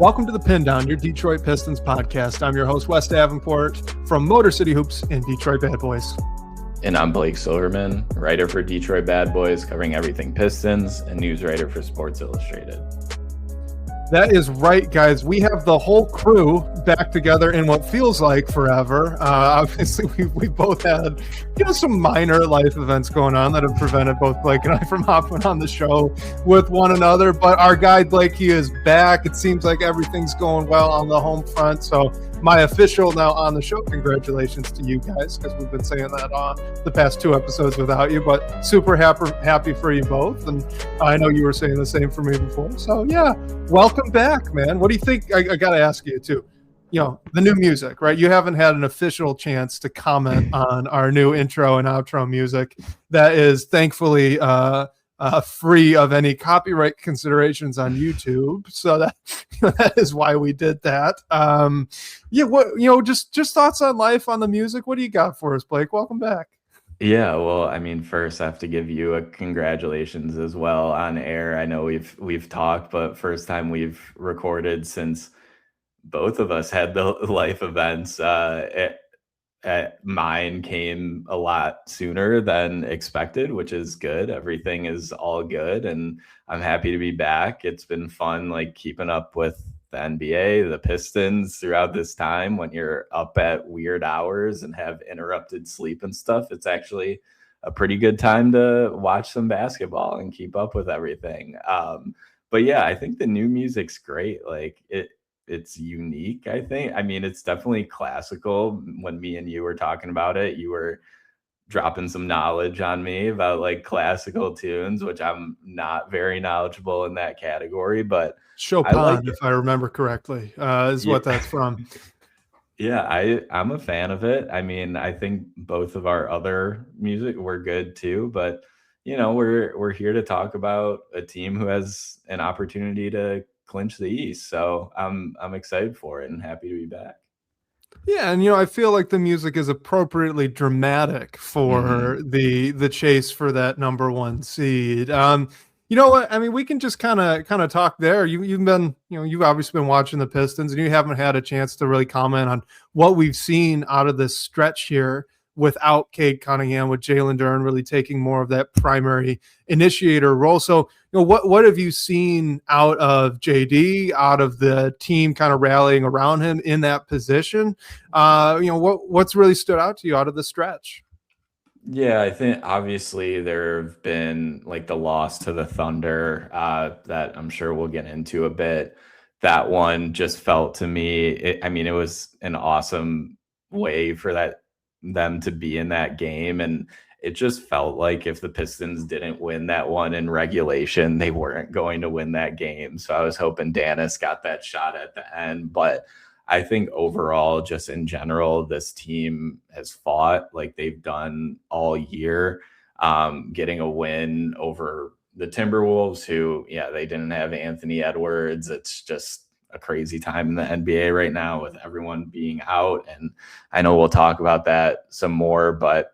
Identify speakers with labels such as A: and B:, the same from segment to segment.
A: Welcome to the Pindown, your Detroit Pistons podcast. I'm your host, Wes Davenport from Motor City Hoops and Detroit Bad Boys.
B: And I'm Blake Silverman, writer for Detroit Bad Boys, covering everything Pistons, and news writer for Sports Illustrated.
A: That is right, guys. We have the whole crew back together in what feels like forever. Obviously, we both had some minor life events going on that have prevented both Blake and I from hopping on the show with one another. But our guy Blake, he is back. It seems like everything's going well on the home front. So my official now on the show, congratulations to you guys, because we've been saying that the past two episodes without you. But super happy for you both, and I know you were saying the same for me before. So yeah, welcome back, man. What do you think? I got to ask you too. The new music, right? You haven't had an official chance to comment on our new intro and outro music that is thankfully free of any copyright considerations on YouTube. So that is why we did that. Just thoughts on life, on the music. What do you got for us, Blake? Welcome back.
B: Yeah, well, I mean, first I have to give you a congratulations as well on air. I know we've talked, but first time we've recorded since both of us had the life events. Mine came a lot sooner than expected, which is good. Everything is all good, and I'm happy to be back. It's been fun, keeping up with the NBA, the Pistons throughout this time when you're up at weird hours and have interrupted sleep and stuff. It's actually a pretty good time to watch some basketball and keep up with everything. But yeah, I think the new music's great. It's unique, I think. I mean, it's definitely classical. When me and you were talking about it, you were dropping some knowledge on me about classical tunes, which I'm not very knowledgeable in that category, but
A: Chopin, if I remember correctly, is what that's from.
B: Yeah, I'm a fan of it. I mean, I think both of our other music were good too, but we're here to talk about a team who has an opportunity to clinch the East. So I'm excited for it and happy to be back.
A: Yeah, and I feel like the music is appropriately dramatic for the chase for that number one seed. You know what? I mean, we can just kind of talk there. You've been, you've obviously been watching the Pistons, and you haven't had a chance to really comment on what we've seen out of this stretch here without Cade Cunningham, with Jalen Duren really taking more of that primary initiator role. So, what have you seen out of JD, out of the team kind of rallying around him in that position? What's really stood out to you out of the stretch?
B: Yeah, I think obviously there have been the loss to the Thunder that I'm sure we'll get into a bit. That one just felt to me, it was an awesome way for them to be in that game, and it just felt like if the Pistons didn't win that one in regulation, they weren't going to win that game. So I was hoping Dennis got that shot at the end, but I think overall, just in general, this team has fought like they've done all year, getting a win over the Timberwolves, who, they didn't have Anthony Edwards. It's just a crazy time in the NBA right now with everyone being out. And I know we'll talk about that some more, but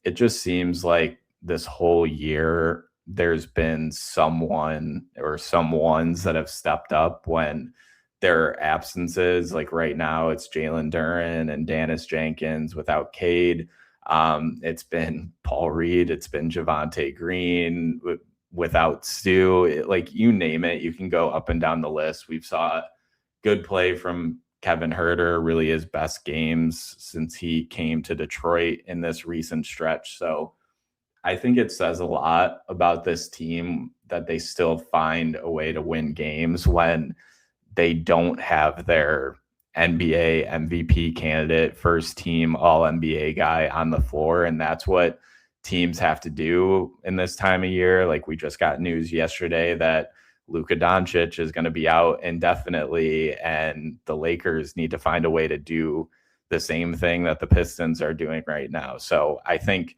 B: it just seems like this whole year there's been someone or someones that have stepped up when there are absences. Like right now it's Jalen Duren and Dennis Jenkins without Cade. It's been Paul Reed. It's been Javonte Green without Stu. You name it, you can go up and down the list. We've saw good play from Kevin Huerter, really his best games since he came to Detroit in this recent stretch. So I think it says a lot about this team that they still find a way to win games when they don't have their NBA MVP candidate, first team all NBA guy on the floor. And that's what teams have to do in this time of year. We just got news yesterday that Luka Doncic is going to be out indefinitely, and the Lakers need to find a way to do the same thing that the Pistons are doing right now. So I think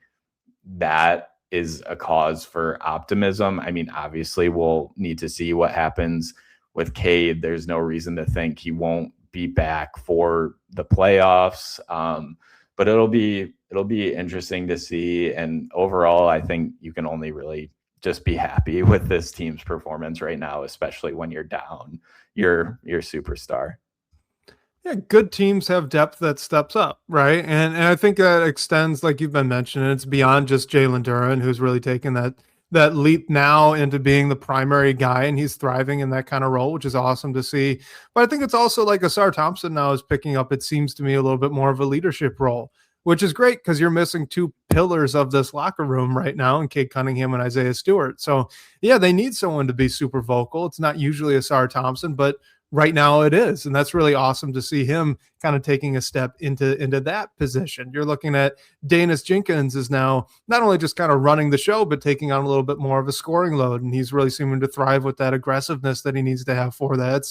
B: that is a cause for optimism. I mean, obviously we'll need to see what happens with Cade. There's no reason to think he won't be back for the playoffs. But it'll be interesting to see. And overall, I think you can only really just be happy with this team's performance right now, especially when you're down your superstar.
A: Yeah, good teams have depth that steps up, right? And I think that extends, like you've been mentioning, it's beyond just Jalen Duren, who's really taken that leap now into being the primary guy, and he's thriving in that kind of role, which is awesome to see. But I think it's also like Asar Thompson now is picking up, it seems to me, a little bit more of a leadership role, which is great because you're missing two pillars of this locker room right now in Cade Cunningham and Isaiah Stewart. So yeah, they need someone to be super vocal. It's not usually Asar Thompson, but right now it is. And that's really awesome to see him kind of taking a step into that position. You're looking at Danis Jenkins is now not only just kind of running the show, but taking on a little bit more of a scoring load. And he's really seeming to thrive with that aggressiveness that he needs to have for that.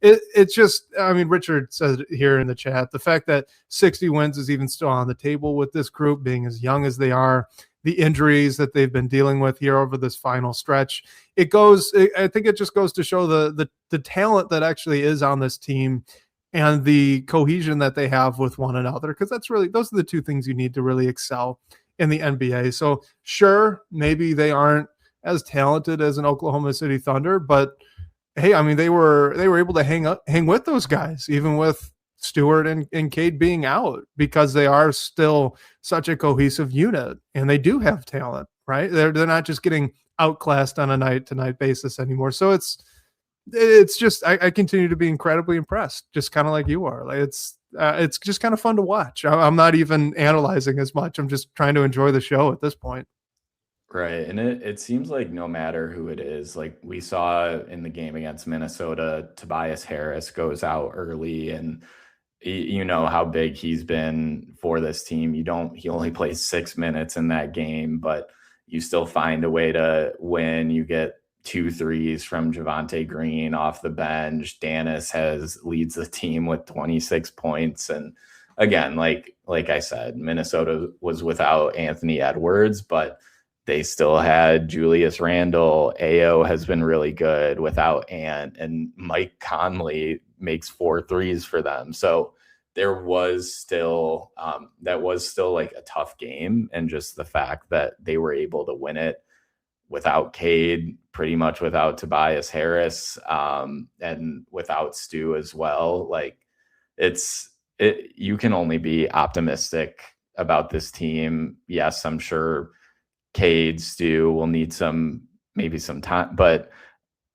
A: It's just, I mean, Richard said here in the chat, the fact that 60 wins is even still on the table with this group being as young as they are, the injuries that they've been dealing with here over this final stretch. I think it just goes to show the talent that actually is on this team and the cohesion that they have with one another. Cause those are the two things you need to really excel in the NBA. So sure, maybe they aren't as talented as an Oklahoma City Thunder, but hey, I mean, they were able to hang with those guys, even with Stewart and Cade being out, because they are still such a cohesive unit and they do have talent, right? They're not just getting outclassed on a night to night basis anymore. So it's just, I continue to be incredibly impressed, just kind of like you are. Like it's just kind of fun to watch. I'm not even analyzing as much. I'm just trying to enjoy the show at this point.
B: Right. And it seems like no matter who it is, like we saw in the game against Minnesota, Tobias Harris goes out early, and you know how big he's been for this team. He only plays 6 minutes in that game, but you still find a way to win. You get 2 threes from Javonte Green off the bench. Danis leads the team with 26 points. And again, like I said, Minnesota was without Anthony Edwards, but they still had Julius Randle. Ayo has been really good without Ant, and Mike Conley makes 4 threes for them. So there was still that was still like a tough game. And just the fact that they were able to win it without Cade, pretty much without Tobias Harris, and without Stu as well. Like you can only be optimistic about this team. Yes, I'm sure Cade, Stu will need maybe some time, but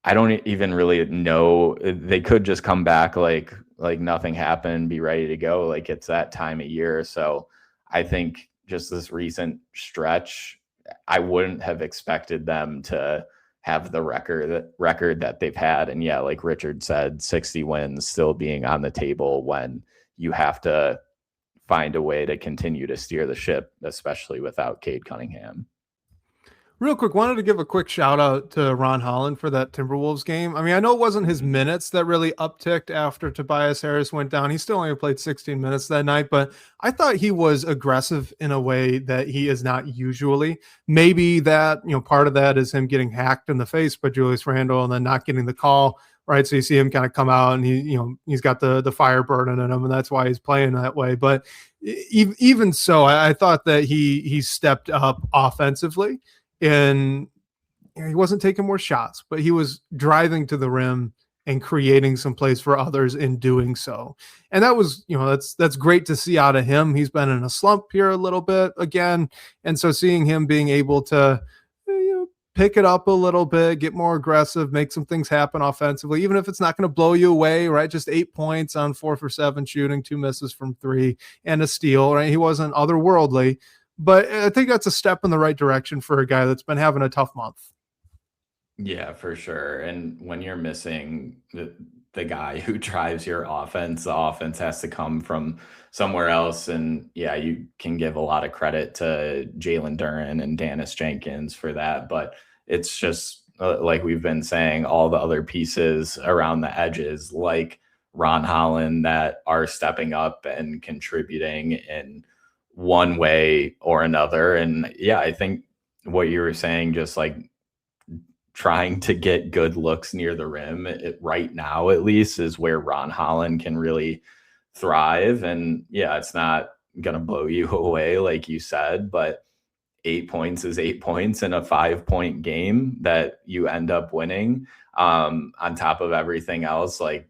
B: I don't even really know. They could just come back like nothing happened, be ready to go. Like it's that time of year. So I think just this recent stretch, I wouldn't have expected them to have the record that they've had. And yeah, like Richard said, 60 wins still being on the table when you have to find a way to continue to steer the ship, especially without Cade Cunningham.
A: Real quick, wanted to give a quick shout out to Ron Holland for that Timberwolves game. I mean, I know it wasn't his minutes that really upticked after Tobias Harris went down. He still only played 16 minutes that night, but I thought he was aggressive in a way that he is not usually. Maybe that, part of that is him getting hacked in the face by Julius Randle and then not getting the call, right? So you see him kind of come out and he's got the fire burning in him, and that's why he's playing that way. But even so, I thought that he stepped up offensively. And he wasn't taking more shots, but he was driving to the rim and creating some plays for others in doing so. And that was, that's great to see out of him. He's been in a slump here a little bit again. And so seeing him being able to pick it up a little bit, get more aggressive, make some things happen offensively, even if it's not going to blow you away, right? Just 8 points on 4 for 7 shooting, 2 misses from 3 and a steal, right? He wasn't otherworldly. But I think that's a step in the right direction for a guy that's been having a tough month.
B: Yeah, for sure. And when you're missing the guy who drives your offense, the offense has to come from somewhere else. And yeah, you can give a lot of credit to Jalen Duren and Danis Jenkins for that. But it's just like we've been saying, all the other pieces around the edges, like Ron Holland, that are stepping up and contributing in one way or another. And yeah, I think what you were saying, just like trying to get good looks near the rim right now, at least, is where Ron Holland can really thrive. And yeah, it's not going to blow you away, like you said, but 8 points is 8 points in a 5-point game that you end up winning. On top of everything else, like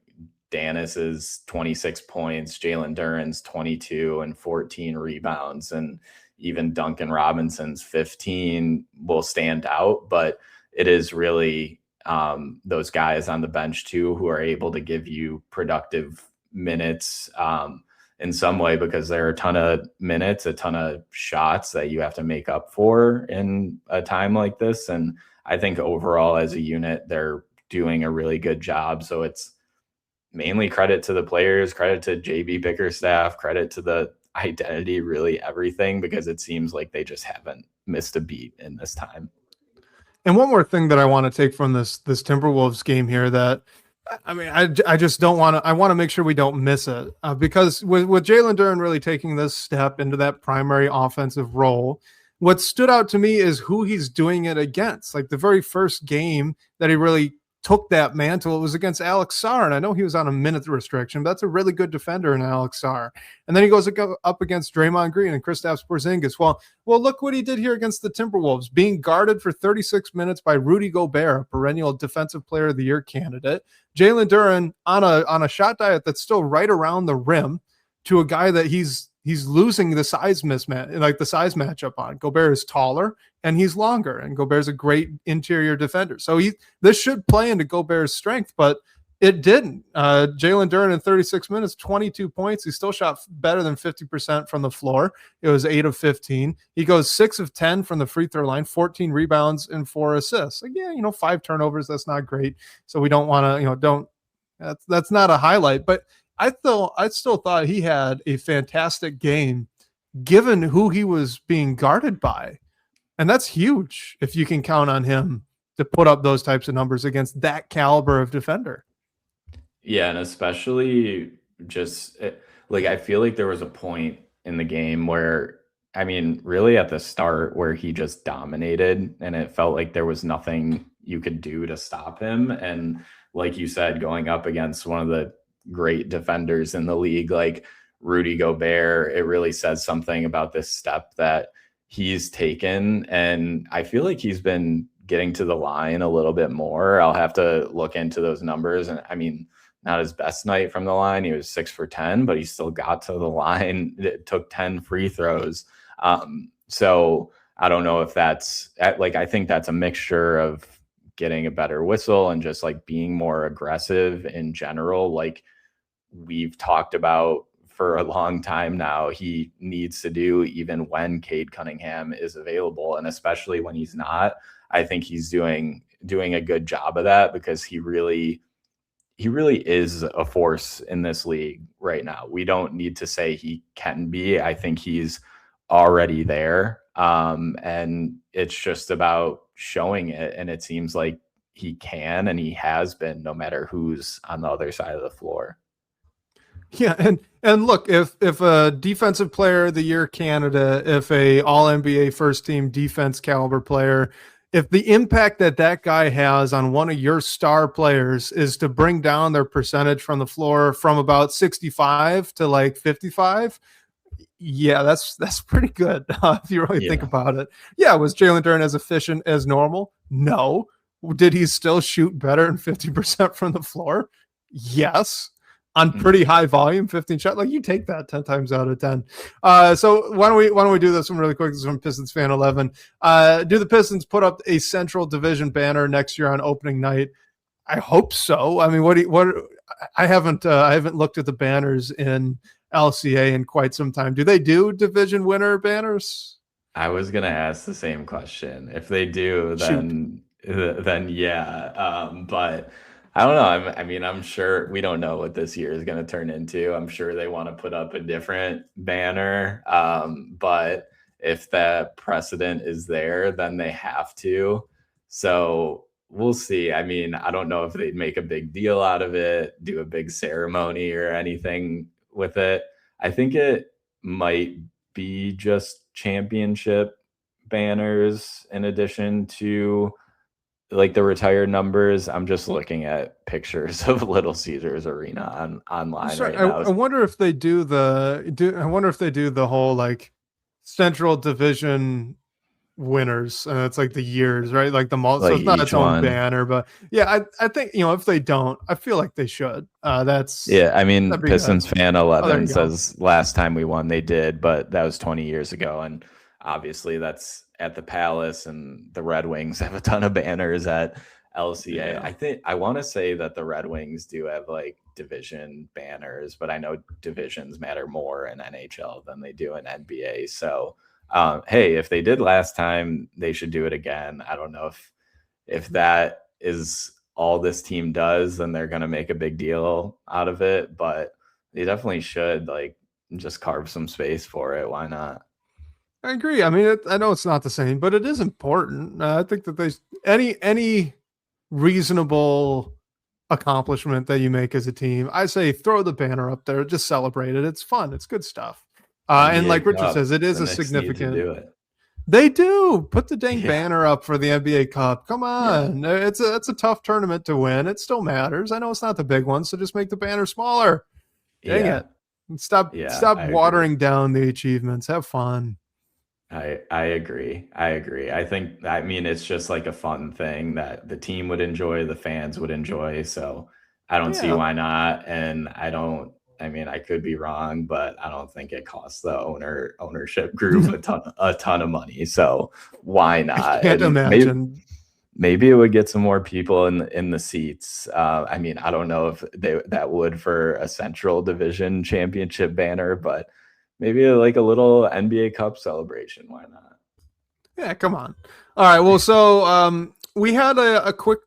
B: Danis is 26 points, Jalen Duren's 22 and 14 rebounds, and even Duncan Robinson's 15 will stand out. But it is really those guys on the bench too who are able to give you productive minutes in some way, because there are a ton of minutes, a ton of shots that you have to make up for in a time like this. And I think overall as a unit, they're doing a really good job. So it's mainly credit to the players, credit to JB Bickerstaff, credit to the identity, really everything, because it seems like they just haven't missed a beat in this time.
A: And one more thing that I want to take from this Timberwolves game here, that I mean, I just don't want to. I want to make sure we don't miss it because with Jalen Duren really taking this step into that primary offensive role, what stood out to me is who he's doing it against. Like the very first game that he really took that mantle, it was against Alex Sarr, and I know he was on a minute restriction, but that's a really good defender in Alex Sarr. And then he goes up against Draymond Green and Kristaps Porzingis. Well, look what he did here against the Timberwolves, being guarded for 36 minutes by Rudy Gobert, a perennial Defensive Player of the Year candidate. Jalen Duren on a shot diet that's still right around the rim to a guy that he's losing the size mismatch, like the size matchup on. Gobert is taller and he's longer, and Gobert's a great interior defender. So this should play into Gobert's strength, but it didn't. Jalen Duren in 36 minutes, 22 points. He still shot better than 50% from the floor. It was 8 of 15. He goes 6 of 10 from the free throw line, 14 rebounds and 4 assists. Again, 5 turnovers. That's not great. So we don't want to, that's not a highlight, but I still thought he had a fantastic game given who he was being guarded by. And that's huge if you can count on him to put up those types of numbers against that caliber of defender.
B: Yeah, and especially I feel like there was a point in the game where, I mean, really at the start where he just dominated and it felt like there was nothing you could do to stop him. And like you said, going up against one of the great defenders in the league, like Rudy Gobert, it really says something about this step that he's taken. And I feel like he's been getting to the line a little bit more. I'll have to look into those numbers. And I mean, not his best night from the line. He was 6 for 10, but he still got to the line. It took 10 free throws. So I don't know if that's I think that's a mixture of getting a better whistle and just like being more aggressive in general. Like we've talked about for a long time now, he needs to do even when Cade Cunningham is available. And especially when he's not, I think he's doing a good job of that, because he really is a force in this league right now. We don't need to say he can be. I think he's already there. And it's just about showing it. And it seems like he can, and he has been, no matter who's on the other side of the floor.
A: Yeah, and look, if a Defensive Player of the Year candidate, if a All-NBA first team defense caliber player, if the impact that guy has on one of your star players is to bring down their percentage from the floor from about 65 to like 55, yeah, that's pretty good if you really think about it. Yeah, was Jalen Duren as efficient as normal? No. Did he still shoot better than 50% from the floor? Yes. On pretty high volume, 15 shot. Like you take that 10 times out of 10. So why don't we do this one really quick? This is from Pistons Fan 11. Do the Pistons put up a Central Division banner next year on opening night? I hope so. I mean, I haven't looked at the banners in LCA in quite some time. Do they do division winner banners?
B: I was gonna ask the same question. If they do, then yeah. But I don't know. I mean, I'm sure we don't know what this year is going to turn into. I'm sure they want to put up a different banner. But if that precedent is there, then they have to. So we'll see. I mean, I don't know if they'd make a big deal out of it, do a big ceremony or anything with it. I think it might be just championship banners in addition to like the retired numbers. I'm just looking at pictures of Little Caesars Arena online right now.
A: I wonder if they do the whole like Central Division winners, and it's like the years, right? Like the most, so
B: Like
A: it's not
B: each
A: its own
B: one.
A: banner, but yeah, I think, if they don't, I feel like they should.
B: Yeah, I mean,
A: That'd be good.
B: Pistons fan
A: Oh, there
B: 11
A: you go.
B: says last time we won they did, but that was 20 years ago, and obviously that's at the Palace, and the Red Wings have a ton of banners at LCA.
A: Yeah.
B: I think I want to say that the Red Wings do have like division banners, but I know divisions matter more in NHL than they do in NBA. So, hey, if they did last time, they should do it again. I don't know if that is all this team does, then they're going to make a big deal out of it, but they definitely should like just carve some space for it. Why not?
A: I agree. I mean, I know it's not the same, but it is important. I think that there's any reasonable accomplishment that you make as a team, I say throw the banner up there, just celebrate it. It's fun. It's good stuff. And like
B: NBA
A: Richard
B: Cup,
A: says, it is
B: the
A: a
B: Knicks need to
A: significant.
B: do it.
A: They do put the dang
B: Yeah.
A: banner up for the NBA Cup. Come on, it's a tough tournament to win. It still matters. I know it's not the big one, so just make the banner smaller. Dang it! Stop watering down the achievements. Have fun.
B: I agree. I mean, it's just like a fun thing that the team would enjoy, the fans would enjoy. So I don't see why not. And I mean, I could be wrong, but I don't think it costs the ownership group a ton of money. So why not?
A: I can't imagine.
B: Maybe it would get some more people in the seats. I mean, I don't know if that would for a Central Division championship banner, but maybe like a little NBA Cup celebration. Why not?
A: Yeah, come on. All right. Well, so we had a quick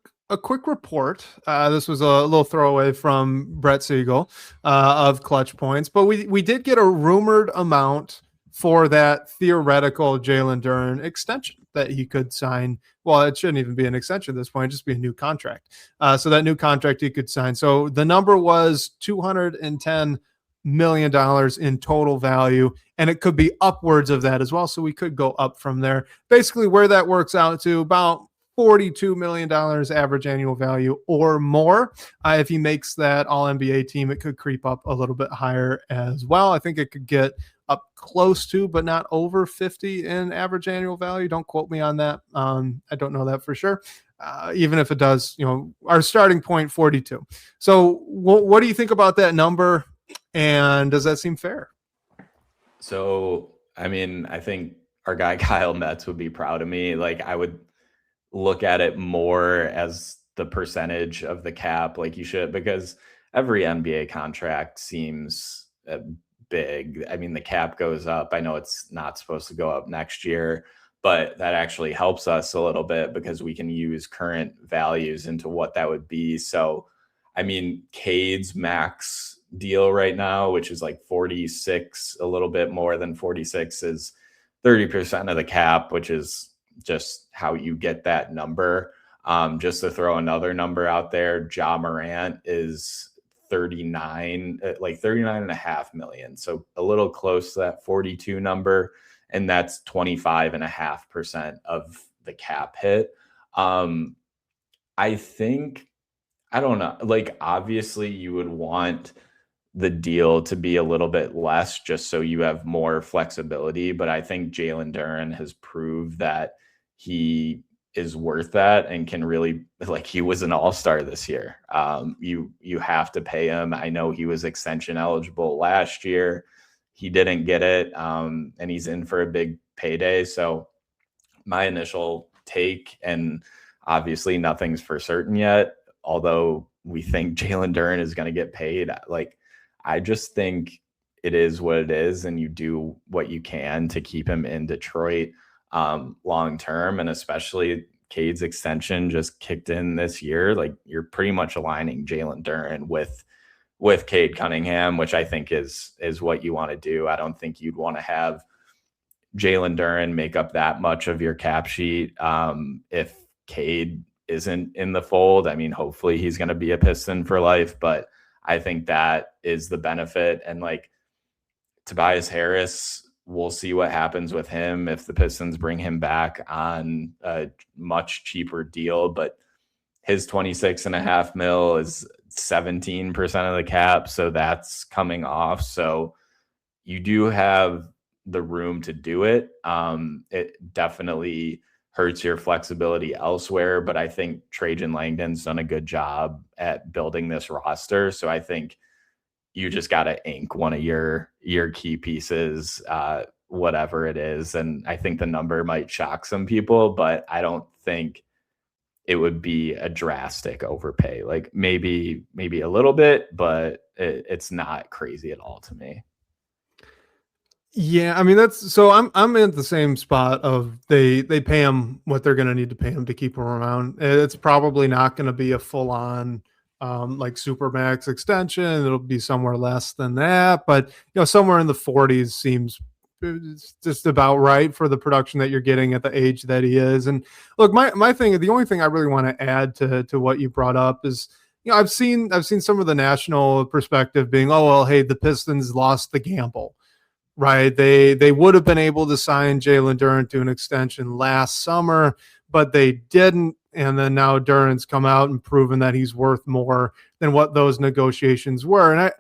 A: report. This was a little throwaway from Brett Siegel of Clutch Points, but we did get a rumored amount for that theoretical Jalen Duren extension that he could sign. Well, it shouldn't even be an extension at this point, just be a new contract. So that new contract he could sign. So the number was $210 million in total value, and it could be upwards of that as well. So we could go up from there. Basically, where that works out to about $42 million average annual value or more. If he makes that all NBA team, it could creep up a little bit higher as well. I think it could get up close to, but not over 50 in average annual value. Don't quote me on that. I don't know that for sure. Even if it does, our starting point 42. So what do you think about that number? And does that seem fair?
B: So, I mean, I think our guy Kyle Metz would be proud of me. Like, I would look at it more as the percentage of the cap, like you should, because every NBA contract seems big. I mean, the cap goes up. I know it's not supposed to go up next year, but that actually helps us a little bit because we can use current values into what that would be. So, I mean, Cade's max deal right now, which is like 46, a little bit more than 46, is 30% of the cap, which is just how you get that number. Just to throw another number out there, Ja Morant is 39.5 million. So a little close to that 42 number. And that's 25.5% of the cap hit. I think, I don't know, like, obviously you would want the deal to be a little bit less just so you have more flexibility. But I think Jalen Duren has proved that he is worth that and can really, like, he was an all-star this year. You have to pay him. I know he was extension eligible last year. He didn't get it, and he's in for a big payday. So my initial take, and obviously nothing's for certain yet, although we think Jalen Duren is going to get paid, like, I just think it is what it is, and you do what you can to keep him in Detroit long term. And especially Cade's extension just kicked in this year. Like, you're pretty much aligning Jalen Duren with Cade Cunningham, which I think is what you want to do. I don't think you'd want to have Jalen Duren make up that much of your cap sheet if Cade isn't in the fold. I mean, hopefully he's going to be a Piston for life, but I think that is the benefit. And like Tobias Harris, we'll see what happens with him if the Pistons bring him back on a much cheaper deal, but his 26.5 mil is 17% of the cap. So that's coming off. So you do have the room to do it. It definitely hurts your flexibility elsewhere, but I think Trajan Langdon's done a good job at building this roster. So I think you just got to ink one of your key pieces, whatever it is. And I think the number might shock some people, but I don't think it would be a drastic overpay. Like maybe a little bit, but it's not crazy at all to me.
A: Yeah, I mean I'm in the same spot of they pay him what they're going to need to pay him to keep him around. It's probably not going to be a full on like Supermax extension. It'll be somewhere less than that, but somewhere in the 40s seems just about right for the production that you're getting at the age that he is. And look, my thing, the only thing I really want to add to what you brought up is, I've seen some of the national perspective being, oh well, hey, the Pistons lost the gamble. Right. They would have been able to sign Jalen Duren to an extension last summer, but they didn't. And then now Duren's come out and proven that he's worth more than what those negotiations were. And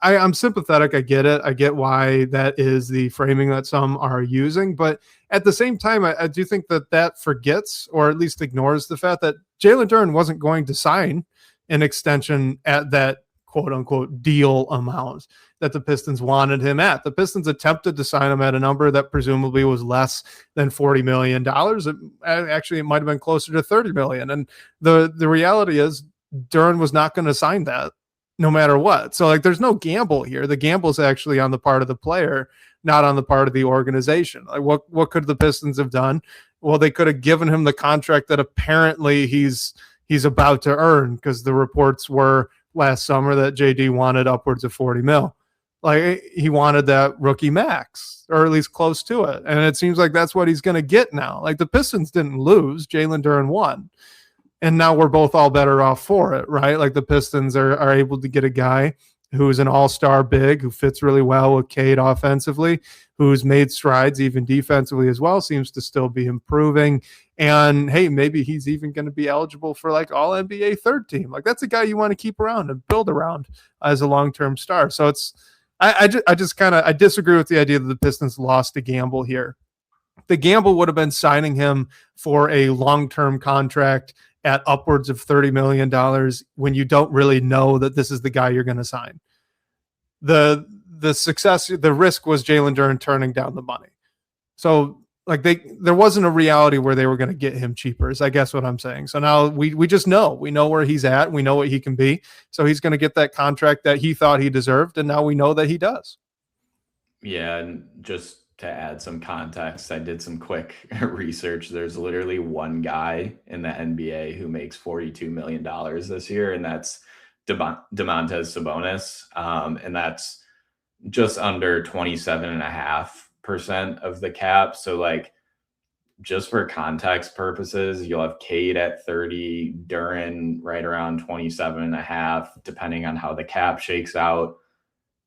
A: I'm sympathetic. I get it. I get why that is the framing that some are using. But at the same time, I do think that forgets, or at least ignores, the fact that Jalen Duren wasn't going to sign an extension at that quote unquote deal amount that the Pistons wanted him at. The Pistons attempted to sign him at a number that presumably was less than $40 million. It might have been closer to $30 million. And the reality is Duren was not going to sign that no matter what. So there's no gamble here. The gamble is actually on the part of the player, not on the part of the organization. Like what could the Pistons have done? Well, they could have given him the contract that apparently he's about to earn, because the reports were last summer that JD wanted upwards of 40 mil. Like he wanted that rookie max, or at least close to it. And it seems like that's what he's going to get now. Like the Pistons didn't lose, Jalen Duren won. And now we're both all better off for it, right? Like the Pistons are able to get a guy who's an all-star big, who fits really well with Cade offensively, who's made strides even defensively as well, seems to still be improving. And hey, maybe he's even going to be eligible for like all NBA third team. Like that's a guy you want to keep around and build around as a long-term star. So I disagree with the idea that the Pistons lost a gamble here. The gamble would have been signing him for a long-term contract at upwards of $30 million when you don't really know that this is the guy you're going to sign. The risk was Jalen Duren turning down the money. So there wasn't a reality where they were going to get him cheaper, is I guess what I'm saying. So now we just know. We know where he's at. We know what he can be. So he's going to get that contract that he thought he deserved, and now we know that he does.
B: Yeah, and just to add some context, I did some quick research. There's literally one guy in the NBA who makes $42 million this year, and that's Domantas Sabonis. And that's just under 27.5% of the cap. So just for context purposes, you'll have Cade at 30, Duren right around 27.5, depending on how the cap shakes out.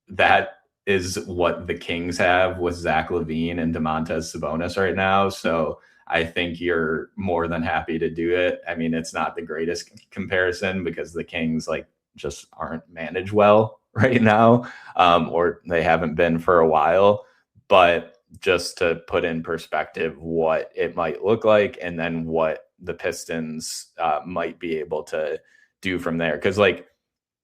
B: That is what the Kings have with Zach LaVine and Domantas Sabonis right now. So I think you're more than happy to do it. I mean, it's not the greatest comparison because the Kings just aren't managed well right now, or they haven't been for a while. But just to put in perspective what it might look like, and then what the Pistons might be able to do from there. Because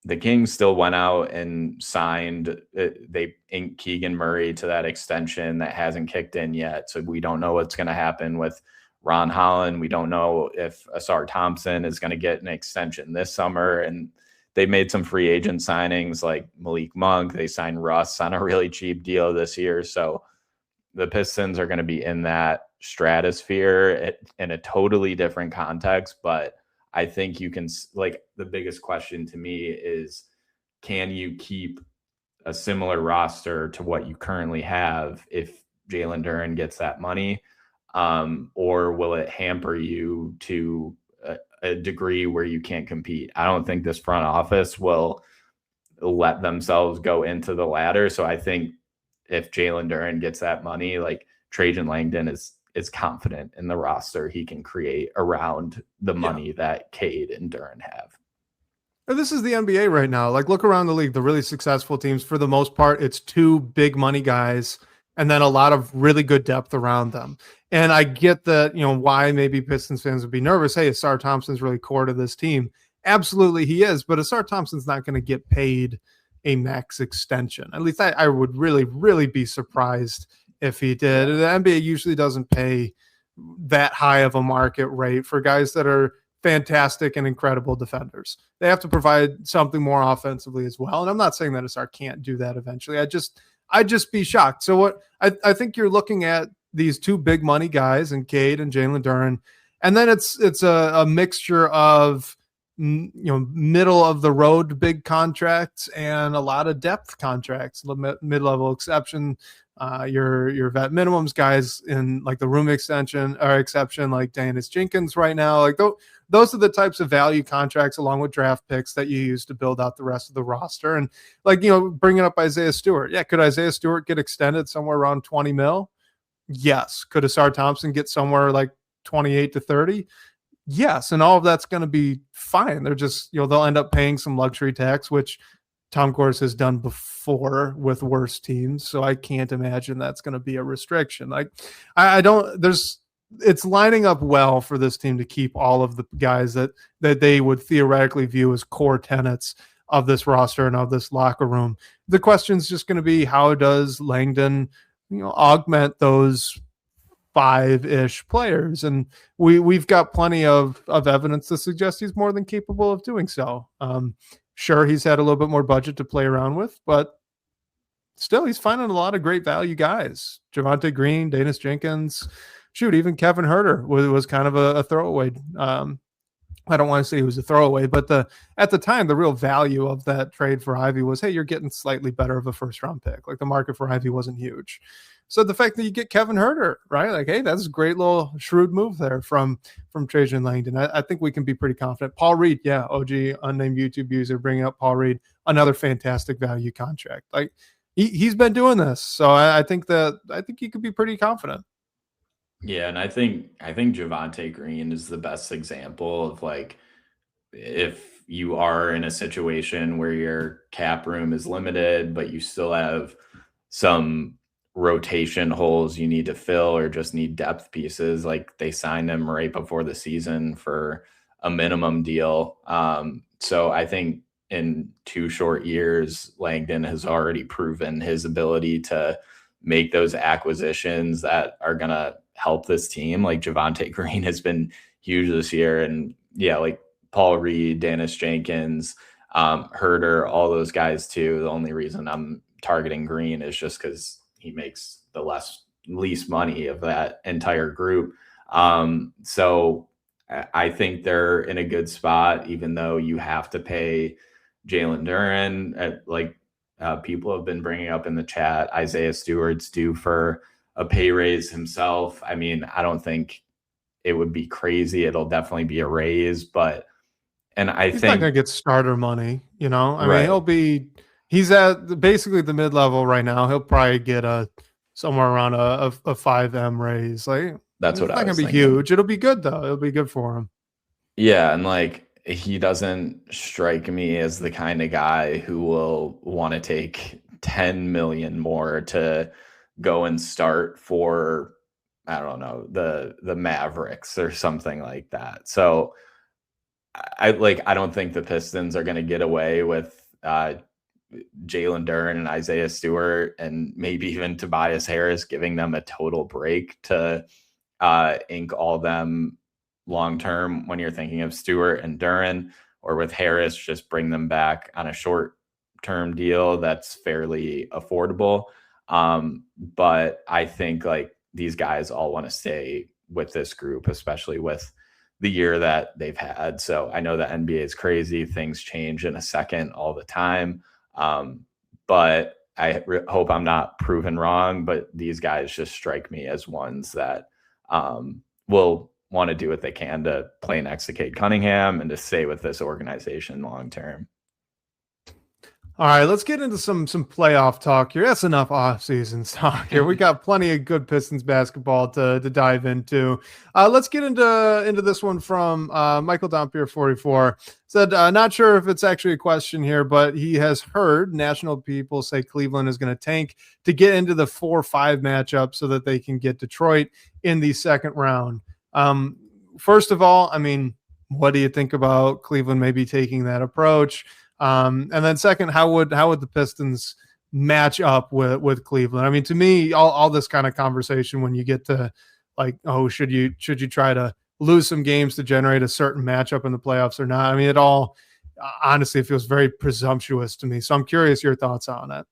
B: the Kings still went out and signed, they inked Keegan Murray to that extension that hasn't kicked in yet. So we don't know what's going to happen with Ron Holland. We don't know if Asar Thompson is going to get an extension this summer. And they made some free agent signings like Malik Monk. They signed Russ on a really cheap deal this year. So the Pistons are going to be in that stratosphere in a totally different context. But I think you can, the biggest question to me is, can you keep a similar roster to what you currently have if Jalen Duren gets that money? Or will it hamper you to a degree where you can't compete? I don't think this front office will let themselves go into the ladder. So I think if Jalen Duren gets that money, Trajan Langdon is confident in the roster he can create around the money that Cade and Duren have.
A: This is the NBA right now. Look around the league, the really successful teams, for the most part, it's two big money guys and then a lot of really good depth around them. And I get that, why maybe Pistons fans would be nervous. Hey, Asar Thompson's really core to this team. Absolutely he is, but Asar Thompson's not going to get paid a max extension. At least I would really, really be surprised if he did. The NBA usually doesn't pay that high of a market rate for guys that are fantastic and incredible defenders. They have to provide something more offensively as well. And I'm not saying that Asar can't do that eventually. I'd just be shocked. So what I think you're looking at these two big money guys in Cade and Jalen Duren, and then it's a mixture of middle of the road big contracts and a lot of depth contracts, mid-level exception, your vet minimums guys in like the room exception like Dennis Jenkins right now. Like those are the types of value contracts along with draft picks that you use to build out the rest of the roster. And bringing up Isaiah Stewart. Yeah. Could Isaiah Stewart get extended somewhere around 20 mil? Yes. Could Asar Thompson get somewhere like 28 to 30? Yes. And all of that's going to be fine. They're just, they'll end up paying some luxury tax, which Tom Gores has done before with worse teams. So I can't imagine that's going to be a restriction. Like it's lining up well for this team to keep all of the guys that they would theoretically view as core tenets of this roster and of this locker room. The question is just going to be, how does Langdon, augment those 5-ish players? And we've got plenty of evidence to suggest he's more than capable of doing so. Sure, he's had a little bit more budget to play around with, but still he's finding a lot of great value guys. Javonte Green, Dennis Jenkins, even Kevin Huerter was kind of a throwaway. I don't want to say he was a throwaway, but at the time, the real value of that trade for Ivy was, hey, you're getting slightly better of a first round pick. Like the market for Ivy wasn't huge. So the fact that you get Kevin Huerter, right? Like, hey, that's a great little shrewd move there from Trajan Langdon. I think we can be pretty confident. Paul Reed, yeah, OG unnamed YouTube user bringing up Paul Reed, another fantastic value contract. Like he's been doing this, so I think you could be pretty confident.
B: Yeah, and I think Javonte Green is the best example of like, if you are in a situation where your cap room is limited, but you still have some rotation holes you need to fill or just need depth pieces, like they signed him right before the season for a minimum deal. So I think in 2 short years, Langdon has already proven his ability to make those acquisitions that are going to help this team. Like Javonte Green has been huge this year. And yeah, like Paul Reed, Dennis Jenkins, Huerter, all those guys too. The only reason I'm targeting Green is just because he makes the least money of that entire group. So I think they're in a good spot, even though you have to pay Jalen Duren. People have been bringing up in the chat, Isaiah Stewart's due for a pay raise himself. I mean, I don't think it would be crazy. It'll definitely be a raise, he's
A: not going to get starter money. I mean, he's at basically the mid-level right now. He'll probably get somewhere around a 5M raise. Like
B: that's what I was thinking. It's not going to
A: be huge. It'll be good though. It'll be good for him.
B: Yeah, and like he doesn't strike me as the kind of guy who will want to take 10 million more to go and start for, I don't know, the Mavericks or something like that. So I don't think the Pistons are going to get away with Jalen Duren and Isaiah Stewart and maybe even Tobias Harris giving them a total break to ink all them long term when you're thinking of Stewart and Duren, or with Harris, just bring them back on a short term deal that's fairly affordable. But I think like these guys all want to stay with this group, especially with the year that they've had. So I know the NBA is crazy. Things change in a second all the time. But I hope I'm not proven wrong, but these guys just strike me as ones that will want to do what they can to play next to Cade Cunningham and to stay with this organization long term.
A: All right, let's get into some playoff talk here. That's enough off-season talk here. We got plenty of good Pistons basketball to dive into. Let's get into this one from Michael Dompier 44. Said, not sure if it's actually a question here, but he has heard national people say Cleveland is going to tank to get into the 4-5 matchup so that they can get Detroit in the second round. First of all, I mean, what do you think about Cleveland maybe taking that approach? And then second, how would the Pistons match up with Cleveland? I mean, to me, all this kind of conversation when you get to like, oh, should you try to lose some games to generate a certain matchup in the playoffs or not? I mean, it all honestly, it feels very presumptuous to me. So I'm curious your thoughts on it.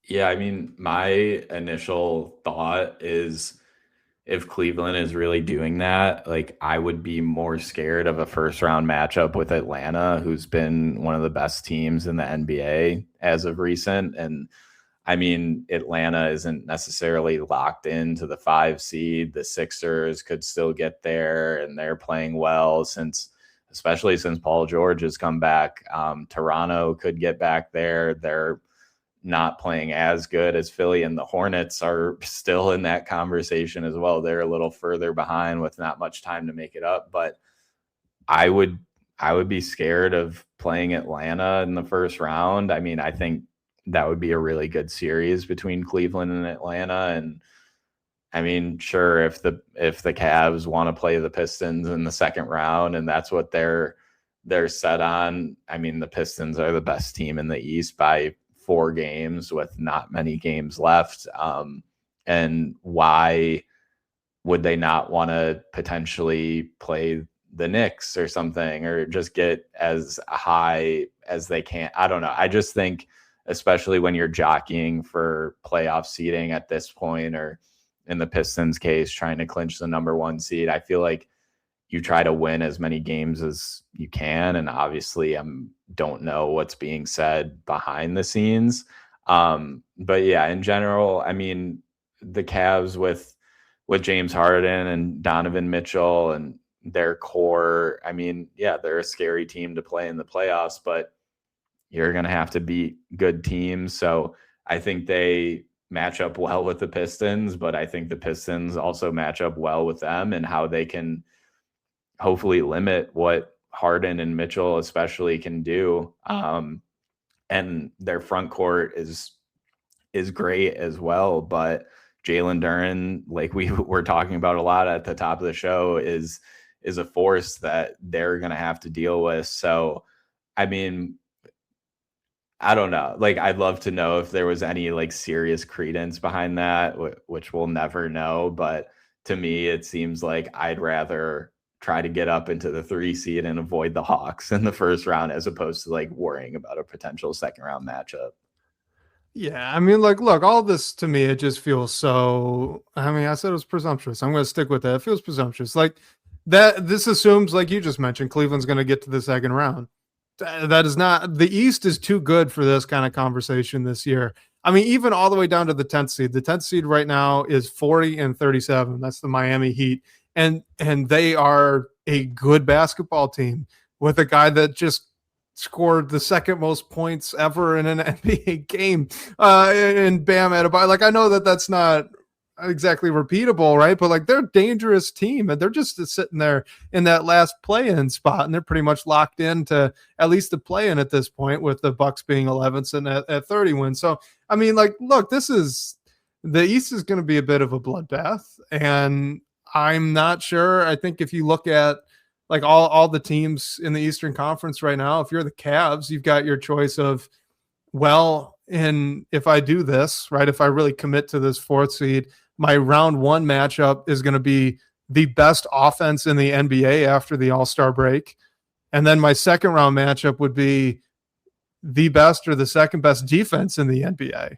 B: Yeah, I mean, my initial thought is if Cleveland is really doing that, like I would be more scared of a first round matchup with Atlanta, who's been one of the best teams in the NBA as of recent. And I mean, Atlanta isn't necessarily locked into the 5 seed. The Sixers could still get there, and they're playing well especially since Paul George has come back. Toronto could get back there. They're not playing as good as Philly, and the Hornets are still in that conversation as well. They're a little further behind with not much time to make it up, but I would be scared of playing Atlanta in the first round. I mean, I think that would be a really good series between Cleveland and Atlanta. And I mean, sure, if the Cavs want to play the Pistons in the second round and that's what they're set on, I mean, the Pistons are the best team in the East by 4 games with not many games left. And why would they not want to potentially play the Knicks or something, or just get as high as they can? I don't know. I just think, especially when you're jockeying for playoff seeding at this point, or in the Pistons case, trying to clinch the number 1 seed, I feel like you try to win as many games as you can. And obviously don't know what's being said behind the scenes. But yeah, in general, I mean, the Cavs with James Harden and Donovan Mitchell and their core, I mean, yeah, they're a scary team to play in the playoffs, but you're going to have to beat good teams. So I think they match up well with the Pistons, but I think the Pistons also match up well with them, and how they can hopefully limit what Harden and Mitchell especially can do. And their front court is great as well, but Jalen Duren, like we were talking about a lot at the top of the show, is a force that they're going to have to deal with. So, I mean, I don't know. Like, I'd love to know if there was any like serious credence behind that, which we'll never know. But to me, it seems like I'd rather try to get up into the 3 seed and avoid the Hawks in the first round, as opposed to like worrying about a potential second round matchup.
A: Yeah, I mean, like, look, all this to me, it just feels so. I mean, I said it was presumptuous. I'm going to stick with that. It feels presumptuous. Like that. This assumes, like you just mentioned, Cleveland's going to get to the second round. That is not. The East is too good for this kind of conversation this year. I mean, even all the way down to the 10th seed. The 10th seed right now is 40-37. That's the Miami Heat. And they are a good basketball team with a guy that just scored the second most points ever in an NBA game in Bam Adebayo. Like, I know that that's not exactly repeatable, right? But like, they're a dangerous team, and they're just sitting there in that last play-in spot, and they're pretty much locked into at least the play-in at this point, with the Bucks being 11th and at 30 wins. So, I mean, like, look, the East is going to be a bit of a bloodbath, and I'm not sure. I think if you look at like all the teams in the Eastern Conference right now, if you're the Cavs, you've got your choice of, well, and if I do this, right, if I really commit to this 4th seed, my round 1 matchup is going to be the best offense in the NBA after the All-Star break. And then my second round matchup would be the best or the second best defense in the NBA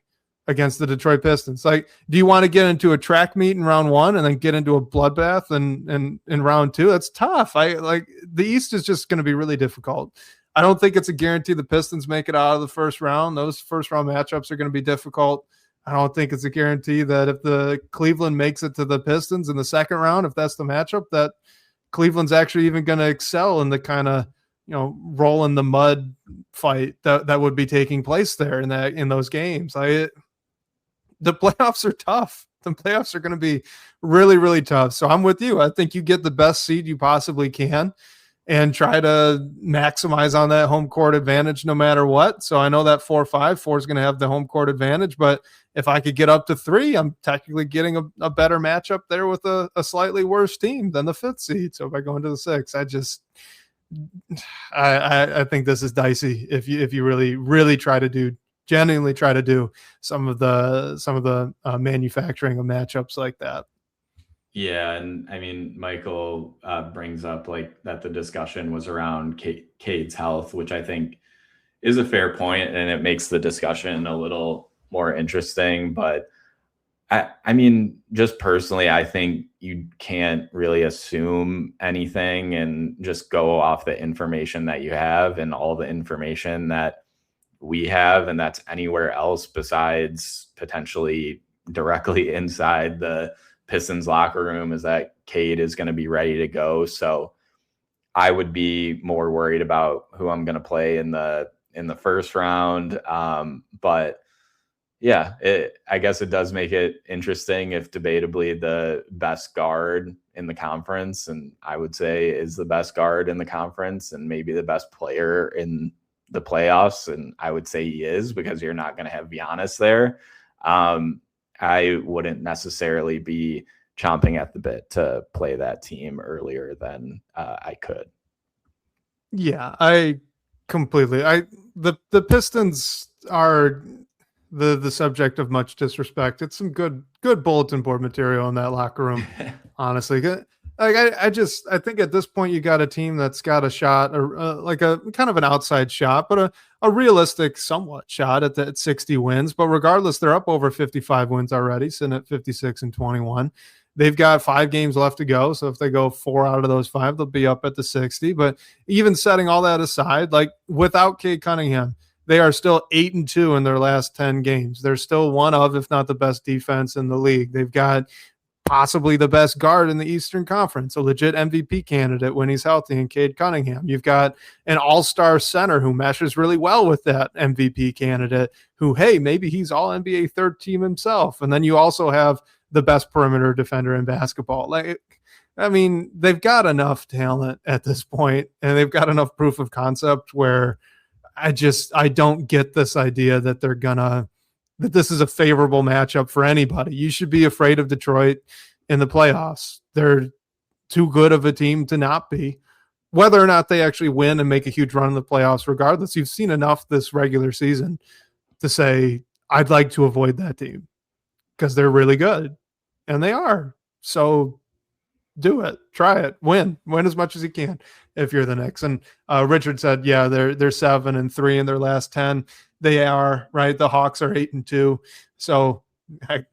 A: against the Detroit Pistons. Like, do you want to get into a track meet in round 1 and then get into a bloodbath in round 2? That's tough. The East is just going to be really difficult. I don't think it's a guarantee the Pistons make it out of the first round. Those first round matchups are going to be difficult. I don't think it's a guarantee that if the Cleveland makes it to the Pistons in the second round, if that's the matchup, that Cleveland's actually even going to excel in the kind of roll in the mud fight that would be taking place there in those games. The playoffs are tough. The playoffs are going to be really, really tough. So I'm with you. I think you get the best seed you possibly can and try to maximize on that home court advantage no matter what. So I know that 4-5, 4 is going to have the home court advantage, but if I could get up to 3, I'm technically getting a better matchup there with a slightly worse team than the 5th seed. So if I go into the 6, I think this is dicey if you really, really genuinely try to do some of the manufacturing of matchups like that.
B: Yeah, and I mean, Michael brings up like that the discussion was around Cade's health, which I think is a fair point, and it makes the discussion a little more interesting. But I mean, just personally, I think you can't really assume anything and just go off the information that you have and all the information that we have, and that's anywhere else besides potentially directly inside the Pistons locker room, is that Cade is going to be ready to go. So I would be more worried about who I'm going to play in the first round. But yeah, I guess it does make it interesting if debatably the best guard in the conference, and I would say is the best guard in the conference and maybe the best player in the playoffs. And I would say he is, because you're not going to have Giannis there. I wouldn't necessarily be chomping at the bit to play that team earlier than I could.
A: Yeah, I completely. The Pistons are the subject of much disrespect. It's some good bulletin board material in that locker room, honestly. I think at this point you got a team that's got a shot, like a kind of an outside shot, but a realistic somewhat shot at 60 wins. But regardless, they're up over 55 wins already, sitting at 56-21. They've got 5 games left to go. So if they go 4 out of those 5, they'll be up at the 60. But even setting all that aside, like without Cade Cunningham, they are still 8-2 in their last 10 games. They're still one of, if not the best defense in the league. They've got possibly the best guard in the Eastern Conference, a legit MVP candidate when he's healthy, in Cade Cunningham. You've got an all-star center who meshes really well with that MVP candidate who, hey, maybe he's all NBA third team himself. And then you also have the best perimeter defender in basketball. They've got enough talent at this point, and they've got enough proof of concept where I don't get this idea that that this is a favorable matchup for anybody. You should be afraid of Detroit in the playoffs. They're too good of a team to not be. Whether or not they actually win and make a huge run in the playoffs, regardless, you've seen enough this regular season to say, I'd like to avoid that team because they're really good. And they are. So do it. Try it. Win as much as you can if you're the Knicks. And Richard said, yeah, they're 7-3 in their last 10. They are, right. The Hawks are 8-2. So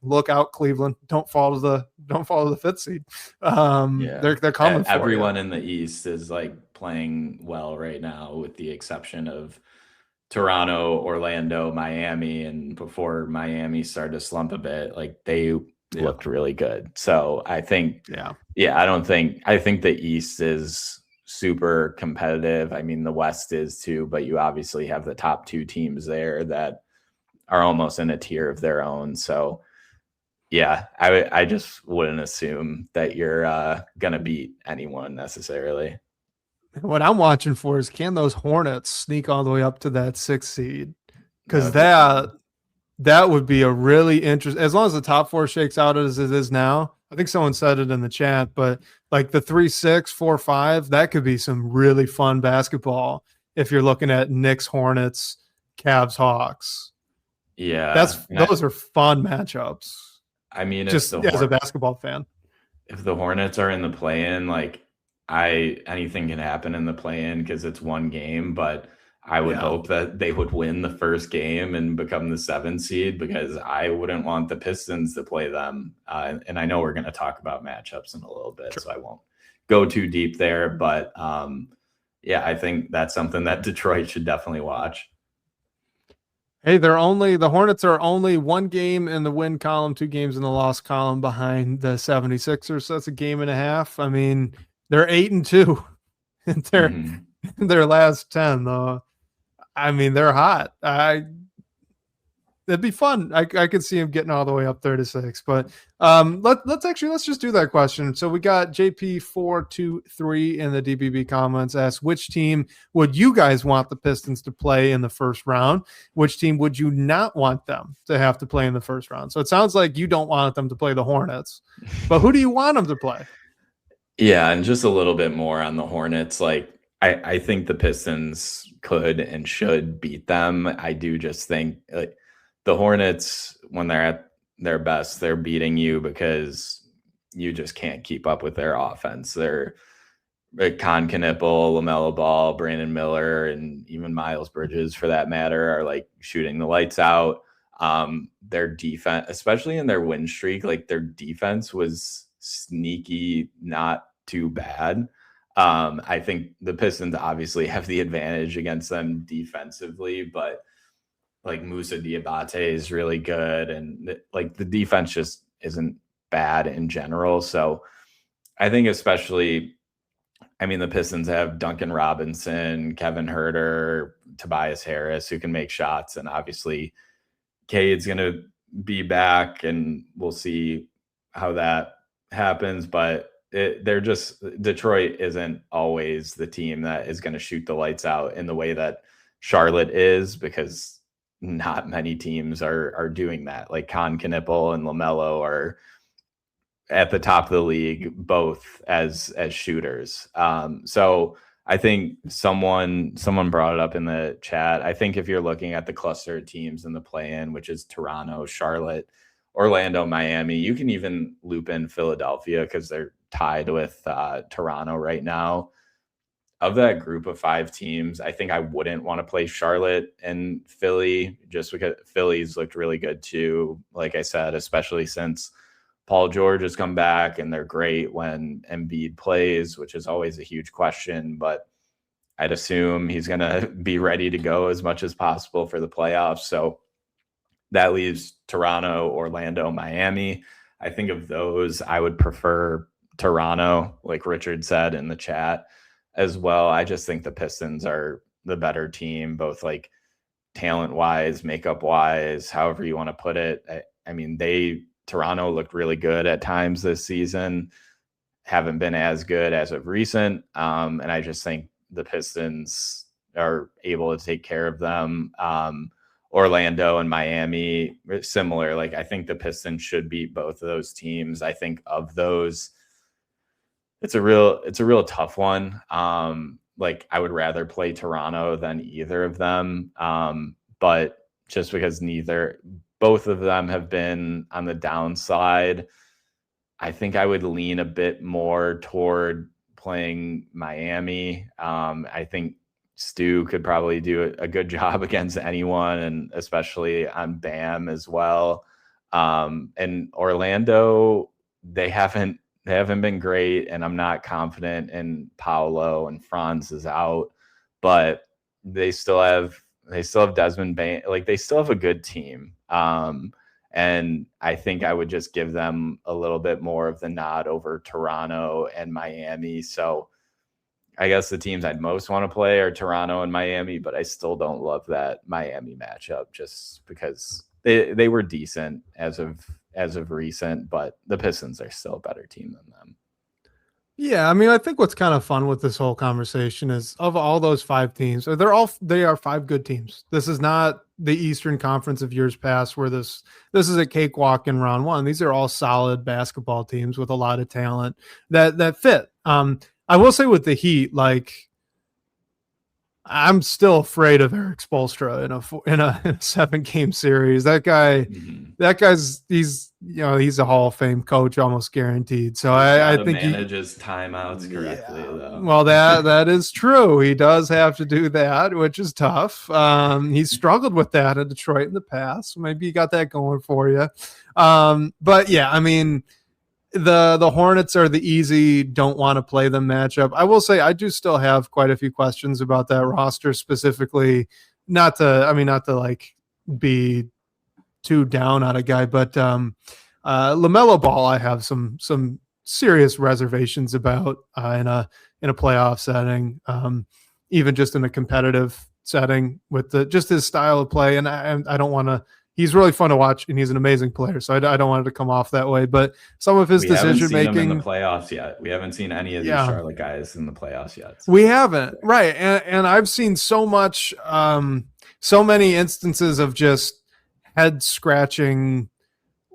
A: look out, Cleveland. Don't fall to the 5th seed. They're coming for
B: everyone
A: you.
B: in the East is like playing well right now, with the exception of Toronto, Orlando, Miami. And before Miami started to slump a bit, like they looked really good. So I think, I think the East is super competitive. I mean, the West is too, but you obviously have the top 2 teams there that are almost in a tier of their own. So yeah, I just wouldn't assume that you're going to beat anyone necessarily.
A: What I'm watching for is, can those Hornets sneak all the way up to that 6th seed? Because that would be a really interesting, as long as the top 4 shakes out as it is now. I think someone said it in the chat, but like the 3-6, 4-5, that could be some really fun basketball if you're looking at Knicks, Hornets, Cavs, Hawks.
B: Yeah.
A: Those are fun matchups.
B: I mean,
A: just as a basketball fan.
B: If the Hornets are in the play-in, like anything can happen in the play-in because it's one game, but I would hope that they would win the first game and become the 7th seed, because I wouldn't want the Pistons to play them. And I know we're going to talk about matchups in a little bit, so I won't go too deep there. But I think that's something that Detroit should definitely watch.
A: Hey, the Hornets are only 1 game in the win column, 2 games in the loss column behind the 76ers. So that's a game and a half. I mean, they're 8-2. their last 10, though. I mean, they're hot. It'd be fun. I could see him getting all the way up there to 6. But let's just do that question. So we got JP423 in the DBB comments asked, which team would you guys want the Pistons to play in the first round? Which team would you not want them to have to play in the first round? So it sounds like you don't want them to play the Hornets, but who do you want them to play?
B: Yeah, and just a little bit more on the Hornets. Like, I think the Pistons could and should beat them. I do just think the Hornets, when they're at their best, they're beating you because you just can't keep up with their offense. They're Con Knipple, LaMelo Ball, Brandon Miller, and even Miles Bridges, for that matter, are like shooting the lights out. Their defense, especially in their win streak, like their defense was sneaky, not too bad. I think the Pistons obviously have the advantage against them defensively, but like Moussa Diabate is really good, and like the defense just isn't bad in general. So I think especially, I mean, the Pistons have Duncan Robinson, Kevin Huerter, Tobias Harris, who can make shots, and obviously Cade's going to be back, and we'll see how that happens. But Detroit isn't always the team that is going to shoot the lights out in the way that Charlotte is, because not many teams are doing that. Like Con Knipple and LaMelo are at the top of the league, both as shooters. So I think someone brought it up in the chat. I think if you're looking at the cluster of teams in the play-in, which is Toronto, Charlotte, Orlando, Miami, you can even loop in Philadelphia because they're tied with Toronto right now. Of that group of 5 teams, I think I wouldn't want to play Charlotte and Philly, just because Philly's looked really good too. Like I said, especially since Paul George has come back, and they're great when Embiid plays, which is always a huge question, but I'd assume he's going to be ready to go as much as possible for the playoffs. So that leaves Toronto, Orlando, Miami. I think of those, I would prefer Toronto, like Richard said in the chat as well. I just think the Pistons are the better team, both like talent-wise, makeup-wise, however you want to put it. I mean, Toronto looked really good at times this season, haven't been as good as of recent. And I just think the Pistons are able to take care of them. Orlando and Miami, similar. Like, I think the Pistons should beat both of those teams. I think of those, it's a real tough one. Like, I would rather play Toronto than either of them. But just because both of them have been on the downside, I think I would lean a bit more toward playing Miami. I think Stu could probably do a good job against anyone, and especially on Bam as well. And Orlando, they haven't been great, and I'm not confident in Paolo, and Franz is out, but they still have Desmond Bane. Like, they still have a good team. And I think I would just give them a little bit more of the nod over Toronto and Miami. So I guess the teams I'd most want to play are Toronto and Miami, but I still don't love that Miami matchup, just because they were decent as of recent, but the Pistons are still a better team than them.
A: Yeah, I mean, I think what's kind of fun with this whole conversation is, of all those 5 teams, they are 5 good teams. This is not the Eastern Conference of years past where this is a cakewalk in round 1. These are all solid basketball teams with a lot of talent that fit. I will say with the Heat, like, I'm still afraid of Eric Spoelstra in a 7-game series. That guy's he's a Hall of Fame coach, almost guaranteed. So I think he
B: manages timeouts correctly, though.
A: Well, that is true. He does have to do that, which is tough. He's struggled with that in Detroit in the past. So maybe you got that going for you. But yeah, I mean, the Hornets are the easy, don't want to play them matchup. I will say I do still have quite a few questions about that roster specifically. Not to like be too down on a guy, but LaMelo Ball, I have some serious reservations about in a playoff setting. even just in a competitive setting with just his style of play. And I don't want to. He's really fun to watch, and he's an amazing player. So I don't want it to come off that way. But some of his decision making,
B: in the playoffs yet. We haven't seen any of these Charlotte guys in the playoffs yet.
A: So. We haven't, right? And I've seen so much, so many instances of just head scratching.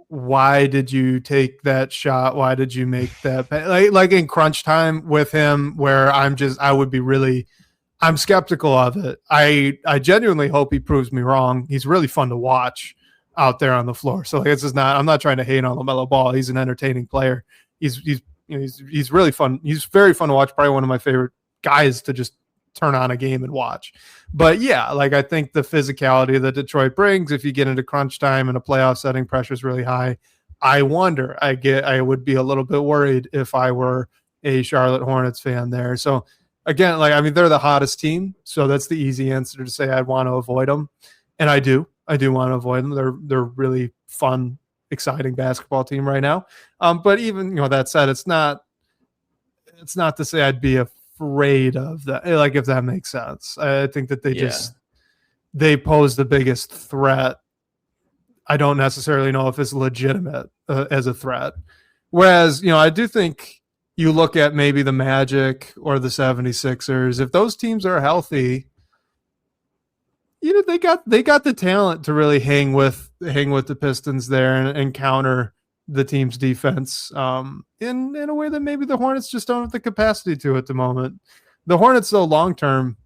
A: Why did you take that shot? Why did you make that? Like in crunch time with him, where I'm skeptical of it. I genuinely hope he proves me wrong. He's really fun to watch out there on the floor. So I'm not trying to hate on LaMelo Ball. He's an entertaining player. He's really fun. He's very fun to watch. Probably one of my favorite guys to just turn on a game and watch. But yeah, like I think the physicality that Detroit brings, if you get into crunch time in a playoff setting, pressure is really high. I wonder, I would be a little bit worried if I were a Charlotte Hornets fan there. So again, they're the hottest team. So that's the easy answer to say I'd want to avoid them. And I do want to avoid them. They're really fun, exciting basketball team right now. But even, that said, it's not to say I'd be afraid of that, like, if that makes sense. I think that they pose the biggest threat. I don't necessarily know if it's legitimate as a threat. Whereas, I do think you look at maybe the Magic or the 76ers, if those teams are healthy, they got the talent to really hang with the Pistons there and counter the team's defense in a way that maybe the Hornets just don't have the capacity to at the moment. The Hornets, though, long term,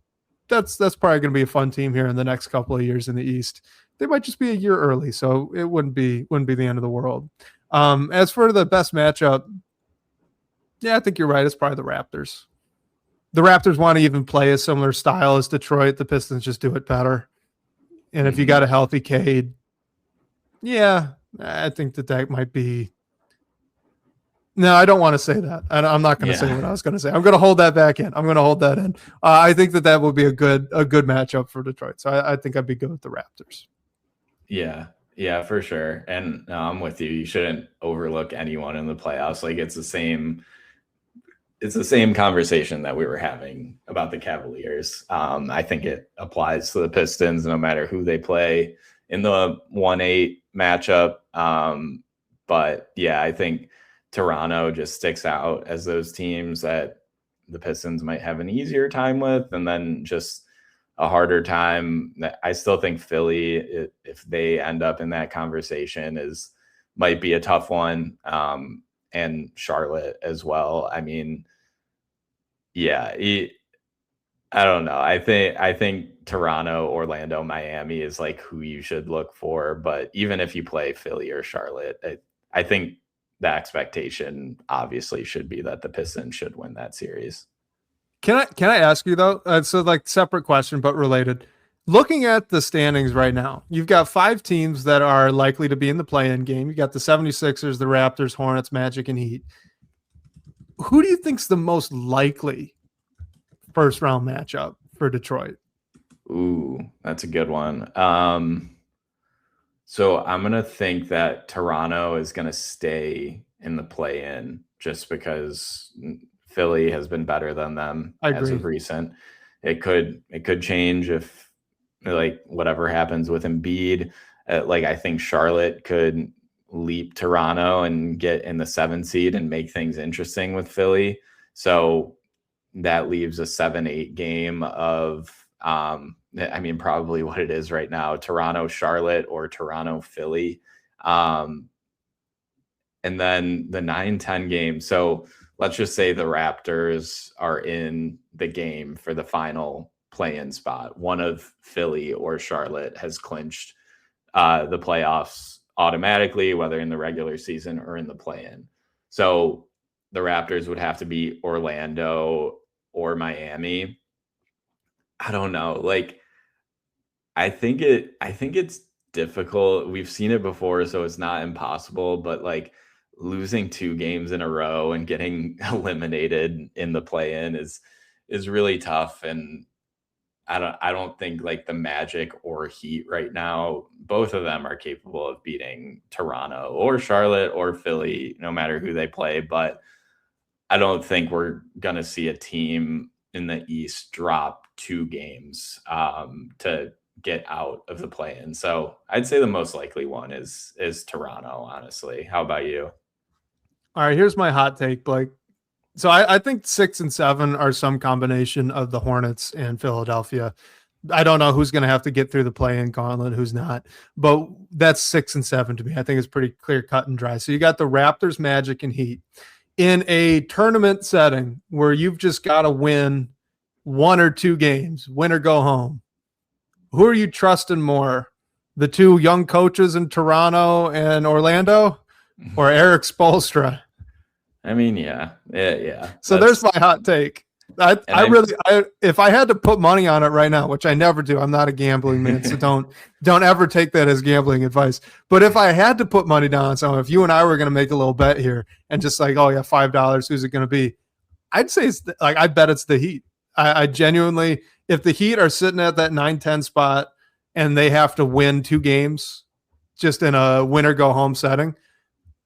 A: that's probably going to be a fun team here in the next couple of years in the East. They might just be a year early, so it wouldn't be the end of the world. As for the best matchup, yeah, I think you're right. It's probably the Raptors. The Raptors want to even play a similar style as Detroit. The Pistons just do it better. And if you got a healthy Cade, yeah, I think that might be. No, I don't want to say that. I'm not going to say what I was going to say. I'm going to hold that back in. I'm going to hold that in. I think that would be a good matchup for Detroit. So I think I'd be good with the Raptors.
B: Yeah, for sure. And no, I'm with you. You shouldn't overlook anyone in the playoffs. Like it's the same conversation that we were having about the Cavaliers. I think it applies to the Pistons no matter who they play in the 1-8 matchup. But yeah, I think Toronto just sticks out as those teams that the Pistons might have an easier time with, and then just a harder time. I still think Philly, if they end up in that conversation, might be a tough one. And Charlotte as well. I mean, yeah, I don't know. I think Toronto, Orlando, Miami is like who you should look for. But even if you play Philly or Charlotte, I think the expectation obviously should be that the Pistons should win that series.
A: Can I ask you though? So like separate question, but related. Looking at the standings right now, you've got 5 teams that are likely to be in the play-in game. You got the 76ers, the Raptors, Hornets, Magic, and Heat. Who do you think's the most likely first round matchup for Detroit?
B: Ooh, that's a good one. So I'm going to think that Toronto is going to stay in the play-in just because Philly has been better than them as of recent. It could change if like whatever happens with Embiid. Like I think Charlotte could leap Toronto and get in the 7 seed and make things interesting with Philly. So that leaves a 7-8 game of probably what it is right now, Toronto, Charlotte, or Toronto, Philly. And then the 9-10 game. So let's just say the Raptors are in the game for the final play-in spot. One of Philly or Charlotte has clinched the playoffs automatically, whether in the regular season or in the play-in. So the Raptors would have to be Orlando or Miami. I don't know. Like, I think it's difficult. We've seen it before, so it's not impossible, but like losing 2 games in a row and getting eliminated in the play-in is really tough. And I don't think like the Magic or Heat right now, both of them are capable of beating Toronto or Charlotte or Philly, no matter who they play. But I don't think we're going to see a team in the East drop 2 games to get out of the play-in. So I'd say the most likely one is Toronto, honestly. How about you?
A: All right, here's my hot take, Blake. So I think 6 and 7 are some combination of the Hornets and Philadelphia. I don't know who's going to have to get through the play-in gauntlet, who's not, but that's 6 and 7 to me. I think it's pretty clear cut and dry. So you got the Raptors, Magic, and Heat in a tournament setting where you've just got to win 1 or 2 games, win or go home. Who are you trusting more? The 2 young coaches in Toronto and Orlando, or Eric Spoelstra?
B: I mean, yeah.
A: So there's my hot take. If I had to put money on it right now, which I never do, I'm not a gambling man, so don't ever take that as gambling advice. But if I had to put money down on someone, if you and I were going to make a little bet here and just like, oh yeah, $5, who's it going to be? I'd say I bet it's the Heat. I genuinely, if the Heat are sitting at that 9-10 spot and they have to win 2 games just in a win or go home setting,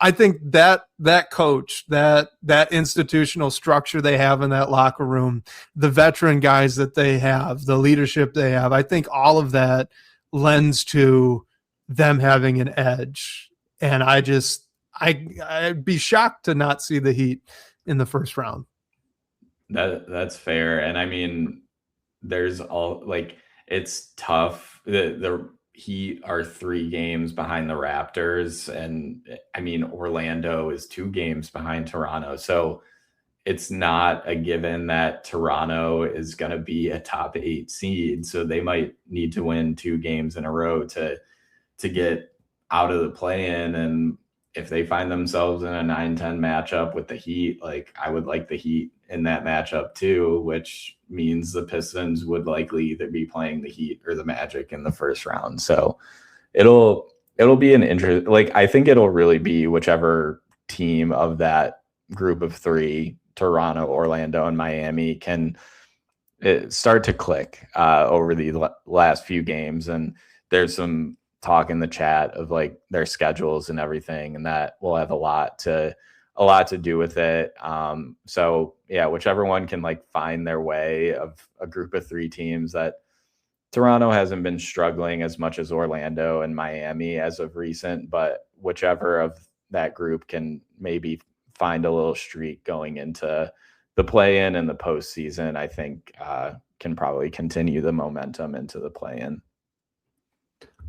A: I think that coach, that institutional structure they have in that locker room, the veteran guys that they have, the leadership they have, I think all of that lends to them having an edge. And I'd be shocked to not see the Heat in the first round.
B: That's fair. And I mean, there's all like, it's tough. The Heat are 3 games behind the Raptors. And I mean, Orlando is 2 games behind Toronto. So it's not a given that Toronto is going to be a top 8 seed. So they might need to win 2 games in a row to get out of the play-in. And if they find themselves in a 9-10 matchup with the Heat, like I would like the Heat in that matchup too, which means the Pistons would likely either be playing the Heat or the Magic in the first round. So it'll be an interest. Like I think it'll really be whichever team of that group of 3, Toronto, Orlando, and Miami, can start to click over the last few games. And there's some talk in the chat of like their schedules and everything, and that will have a lot to do with it. So yeah, whichever one can like find their way of a group of 3 teams. That Toronto hasn't been struggling as much as Orlando and Miami as of recent, but whichever of that group can maybe find a little streak going into the play-in and the postseason, I think can probably continue the momentum into the play-in.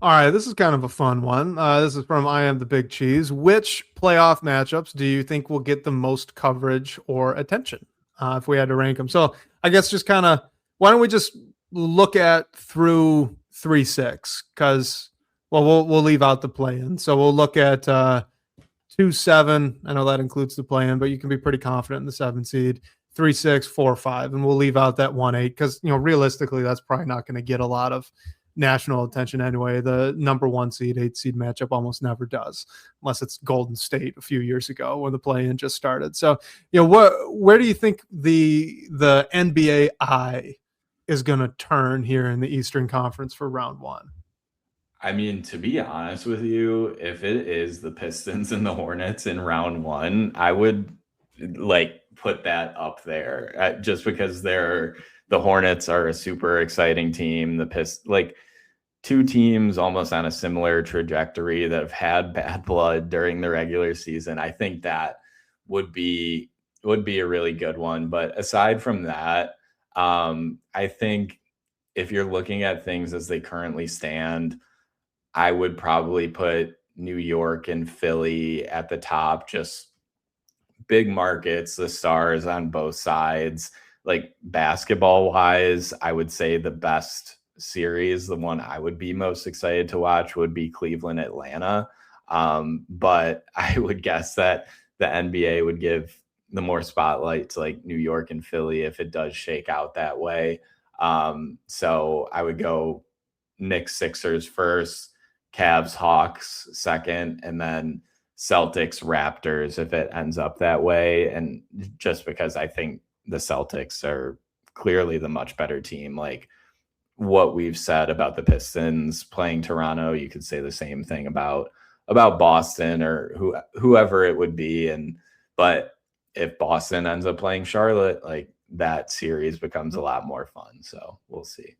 A: All right, this is kind of a fun one. This is from I Am the Big Cheese. Which playoff matchups do you think will get the most coverage or attention if we had to rank them? So I guess just kind of, why don't we just look at through 3-6? Because, well, we'll leave out the play-in. So we'll look at 2-7. I know that includes the play-in, but you can be pretty confident in the 7 seed. 3-6, 4-5, and we'll leave out that 1-8 because, realistically, that's probably not going to get a lot of national attention anyway. The number 1 seed, 8 seed matchup almost never does, unless it's Golden State a few years ago when the play-in just started. So, where do you think the NBA eye is going to turn here in the Eastern Conference for round 1?
B: I mean, to be honest with you, if it is the Pistons and the Hornets in round 1, I would like put that up there just because the Hornets are a super exciting team. The Pistons, like 2 teams almost on a similar trajectory that have had bad blood during the regular season. I think that would be a really good one. But aside from that, I think if you're looking at things as they currently stand, I would probably put New York and Philly at the top, just big markets, the stars on both sides. Like basketball wise, I would say the best series, the one I would be most excited to watch, would be Cleveland, Atlanta. But I would guess that the NBA would give the more spotlight to like New York and Philly if it does shake out that way. So I would go Knicks, Sixers first, Cavs, Hawks second, and then Celtics, Raptors if it ends up that way. And just because I think the Celtics are clearly the much better team. Like what we've said about the Pistons playing Toronto, you could say the same thing about Boston or whoever it would be. But if Boston ends up playing Charlotte, like that series becomes a lot more fun. So we'll see.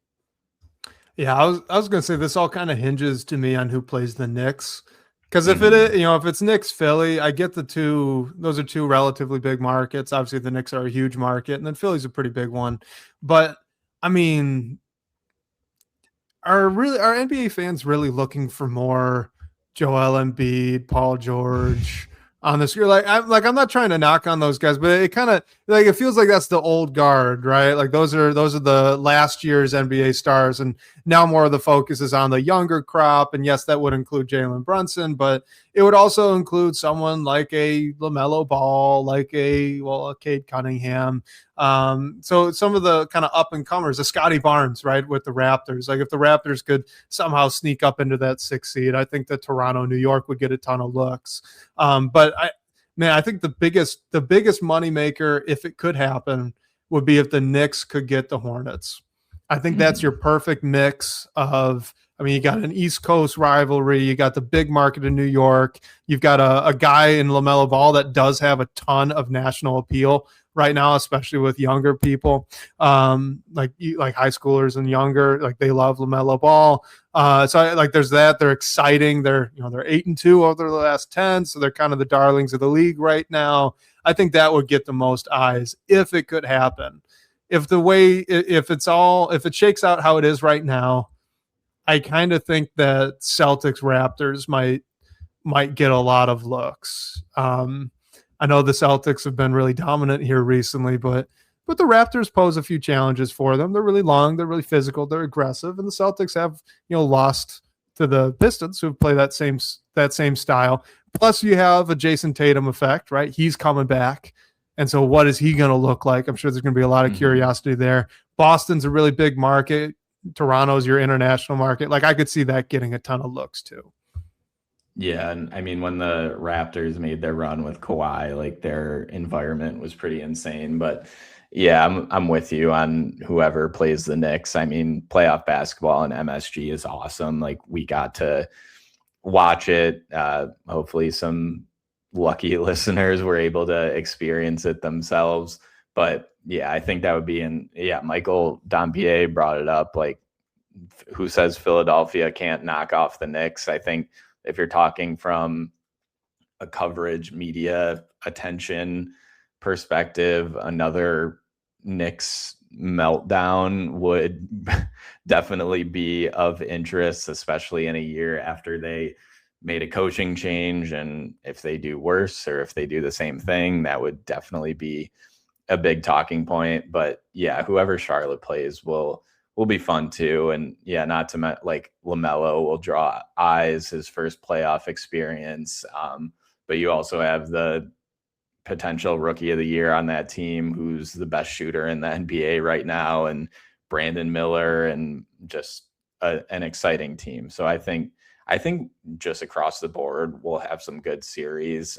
A: Yeah, I was gonna say this all kind of hinges to me on who plays the Knicks. Because if it is, if it's Knicks Philly, I get the two. Those are two relatively big markets. Obviously, the Knicks are a huge market, and then Philly's a pretty big one. But I mean, are NBA fans really looking for more Joel Embiid, Paul George on this year? I'm not trying to knock on those guys, but it kind of it feels like that's the old guard, right? Like those are the last year's NBA stars, and now more of the focus is on the younger crop. And yes, that would include Jalen Brunson, but it would also include someone like a LaMelo Ball, like a Cade Cunningham. So some of the kind of up and comers, a Scotty Barnes, right, with the Raptors. Like if the Raptors could somehow sneak up into that 6th seed, I think that Toronto, New York would get a ton of looks. But I think the biggest moneymaker, if it could happen, would be if the Knicks could get the Hornets. I think that's your perfect mix of, you got an East Coast rivalry, you got the big market in New York, you've got a guy in LaMelo Ball that does have a ton of national appeal right now, especially with younger people, like high schoolers and younger, like they love LaMelo Ball. So there's that. They're exciting. They're 8-2 over the last 10, so they're kind of the darlings of the league right now. I think that would get the most eyes if it could happen. If it shakes out how it is right now, I kind of think that Celtics Raptors might get a lot of looks. I know the Celtics have been really dominant here recently, but the Raptors pose a few challenges for them. They're really long, they're really physical, they're aggressive, and the Celtics have lost to the Pistons, who play that same style. Plus, you have a Jason Tatum effect, right? He's coming back. And so what is he going to look like? I'm sure there's going to be a lot of curiosity there. Boston's a really big market. Toronto's your international market. Like I could see that getting a ton of looks too.
B: Yeah. And when the Raptors made their run with Kawhi, like their environment was pretty insane. But yeah, I'm with you on whoever plays the Knicks. Playoff basketball and MSG is awesome. Like we got to watch it. Hopefully some lucky listeners were able to experience it themselves. But yeah, I think that would be Michael Dompier brought it up. Like, who says Philadelphia can't knock off the Knicks? I think if you're talking from a coverage, media attention perspective, another Knicks meltdown would definitely be of interest, especially in a year after they made a coaching change. And if they do worse or if they do the same thing, that would definitely be a big talking point. But yeah, whoever Charlotte plays will be fun too. And yeah, not to like LaMelo will draw eyes, his first playoff experience. But you also have the potential rookie of the year on that team, who's the best shooter in the NBA right now, and Brandon Miller, and just an exciting team. So I think just across the board, we'll have some good series.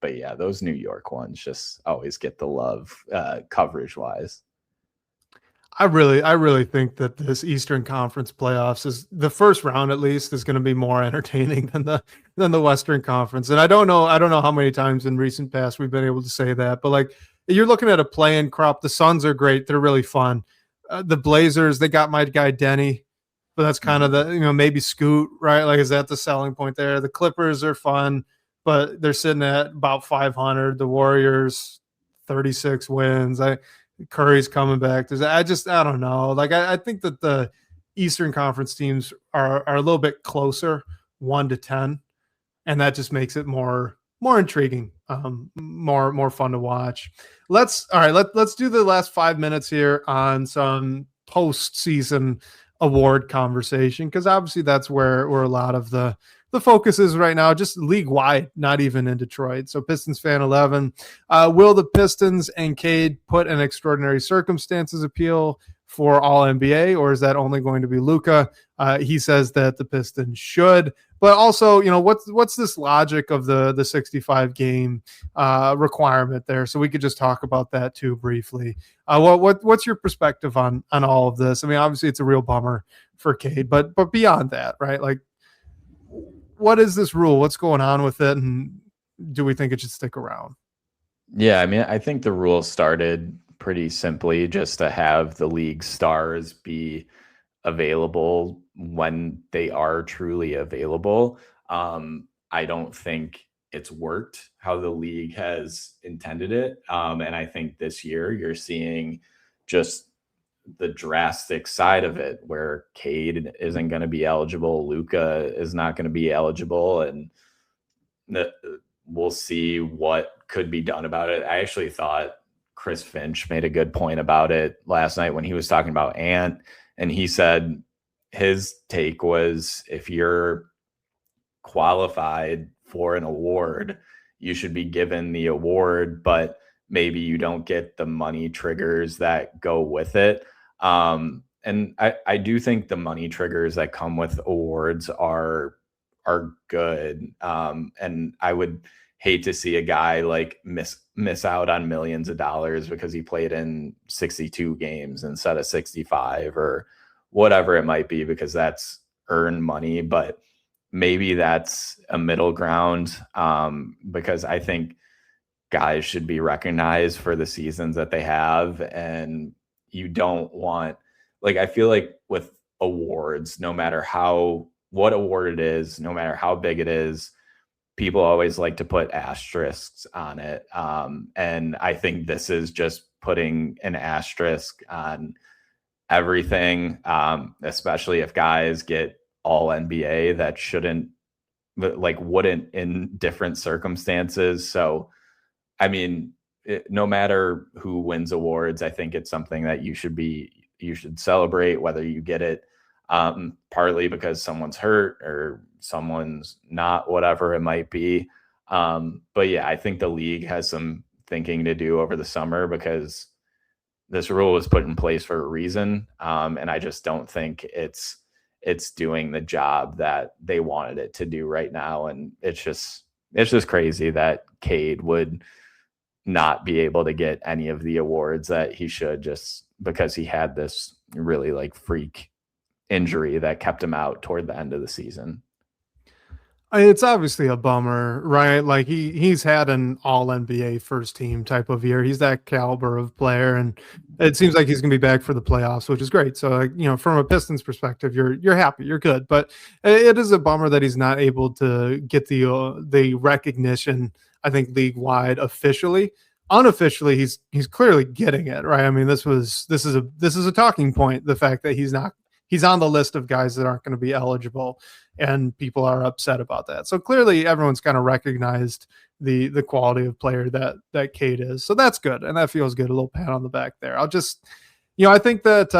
B: But yeah, those New York ones just always get the love coverage wise.
A: I really think that this Eastern Conference playoffs is the first round, at least, is going to be more entertaining than the Western Conference. And I don't know how many times in recent past we've been able to say that, but like you're looking at a play-in crop. The Suns are great; they're really fun. The Blazers, they got my guy Denny, but that's kind of the maybe Scoot, right? Like, is that the selling point there? The Clippers are fun, but they're sitting at about 500. The Warriors, 36 wins. Curry's coming back. I don't know. Like, I think that the Eastern Conference teams are a little bit closer, 1-10, and that just makes it more intriguing, more fun to watch. Let's do the last 5 minutes here on some postseason award conversation, because obviously that's where a lot of the focus is right now, just league wide, not even in Detroit. So Pistons Fan 11, will the Pistons and Cade put an extraordinary circumstances appeal for all NBA, or is that only going to be Luka? He says that the Pistons should, but also, what's this logic of the 65 game requirement there? So we could just talk about that too briefly. What's your perspective on all of this? I mean, obviously it's a real bummer for Cade, but beyond that, right? Like, what is this rule? What's going on with it? And do we think it should stick around?
B: Yeah, I mean, I think the rule started pretty simply just to have the league stars be available when they are truly available. I don't think it's worked how the league has intended it. And I think this year you're seeing just the drastic side of it where Cade isn't going to be eligible. Luka is not going to be eligible. And we'll see what could be done about it. I actually thought Chris Finch made a good point about it last night when he was talking about Ant. And he said his take was, if you're qualified for an award, you should be given the award, but maybe you don't get the money triggers that go with it. And I do think the money triggers that come with awards are good. And I would hate to see a guy like miss out on millions of dollars because he played in 62 games instead of 65 or whatever it might be, because that's earned money. But maybe that's a middle ground, because I think guys should be recognized for the seasons that they have. And you don't want, like, I feel like with awards, no matter what award it is, no matter how big it is, people always like to put asterisks on it. And I think this is just putting an asterisk on everything, especially if guys get all NBA that wouldn't in different circumstances. So, I mean, no matter who wins awards, I think it's something that you should celebrate, whether you get it partly because someone's hurt or someone's not, whatever it might be. But yeah, I think the league has some thinking to do over the summer, because this rule was put in place for a reason. And I just don't think it's doing the job that they wanted it to do right now. And it's just crazy that Cade would not be able to get any of the awards that he should, just because he had this really like freak injury that kept him out toward the end of the season.
A: It's obviously a bummer, right? Like he's had an all NBA first team type of year. He's that caliber of player, and it seems like he's going to be back for the playoffs, which is great. So, from a Pistons perspective, you're happy, you're good. But it is a bummer that he's not able to get the recognition, I think, league wide officially. Unofficially, he's clearly getting it, right? I mean, this is a talking point. The fact that he's on the list of guys that aren't going to be eligible, and people are upset about that. So clearly everyone's kind of recognized the quality of player that Cade is. So that's good. And that feels good. A little pat on the back there. I'll just, I think that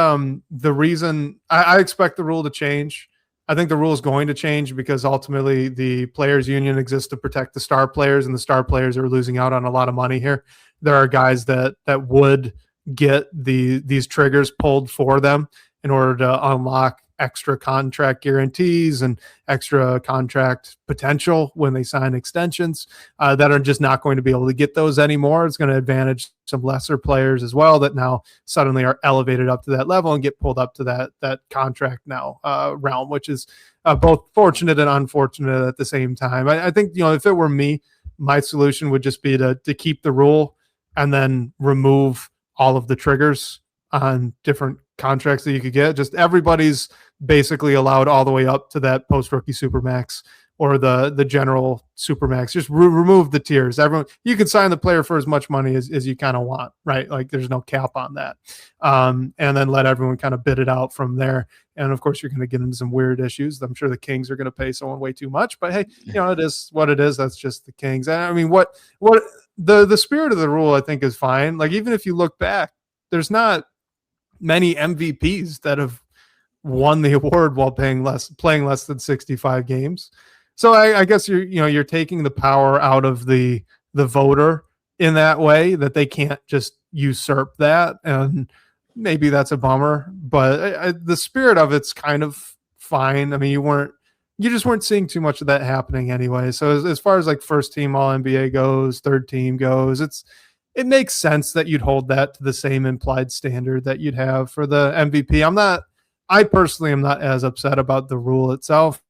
A: the reason I expect the rule to change, I think the rule is going to change because ultimately the players union exists to protect the star players, and the star players are losing out on a lot of money here. There are guys that would get these triggers pulled for them in order to unlock extra contract guarantees and extra contract potential when they sign extensions, that are just not going to be able to get those anymore. It's going to advantage some lesser players as well that now suddenly are elevated up to that level and get pulled up to that contract now realm, which is both fortunate and unfortunate at the same time. I think, if it were me, my solution would just be to keep the rule and then remove all of the triggers on different contracts that you could get. Just everybody's basically allowed all the way up to that post-rookie supermax or the general supermax. Just remove the tiers. Everyone, you can sign the player for as much money as you kind of want, right? Like there's no cap on that. And then let everyone kind of bid it out from there. And of course, you're going to get into some weird issues. I'm sure the Kings are going to pay someone way too much, but hey, it is what it is. That's just the Kings. I mean, what the spirit of the rule, I think, is fine. Like, even if you look back, there's not many MVPs that have won the award while playing less than 65 games. So I guess you're taking the power out of the voter in that way, that they can't just usurp that, and maybe that's a bummer. But the spirit of it's kind of fine. I mean, you just weren't seeing too much of that happening anyway. So as far as like first team All NBA goes, third team goes, it makes sense that you'd hold that to the same implied standard that you'd have for the MVP. I personally am not as upset about the rule itself.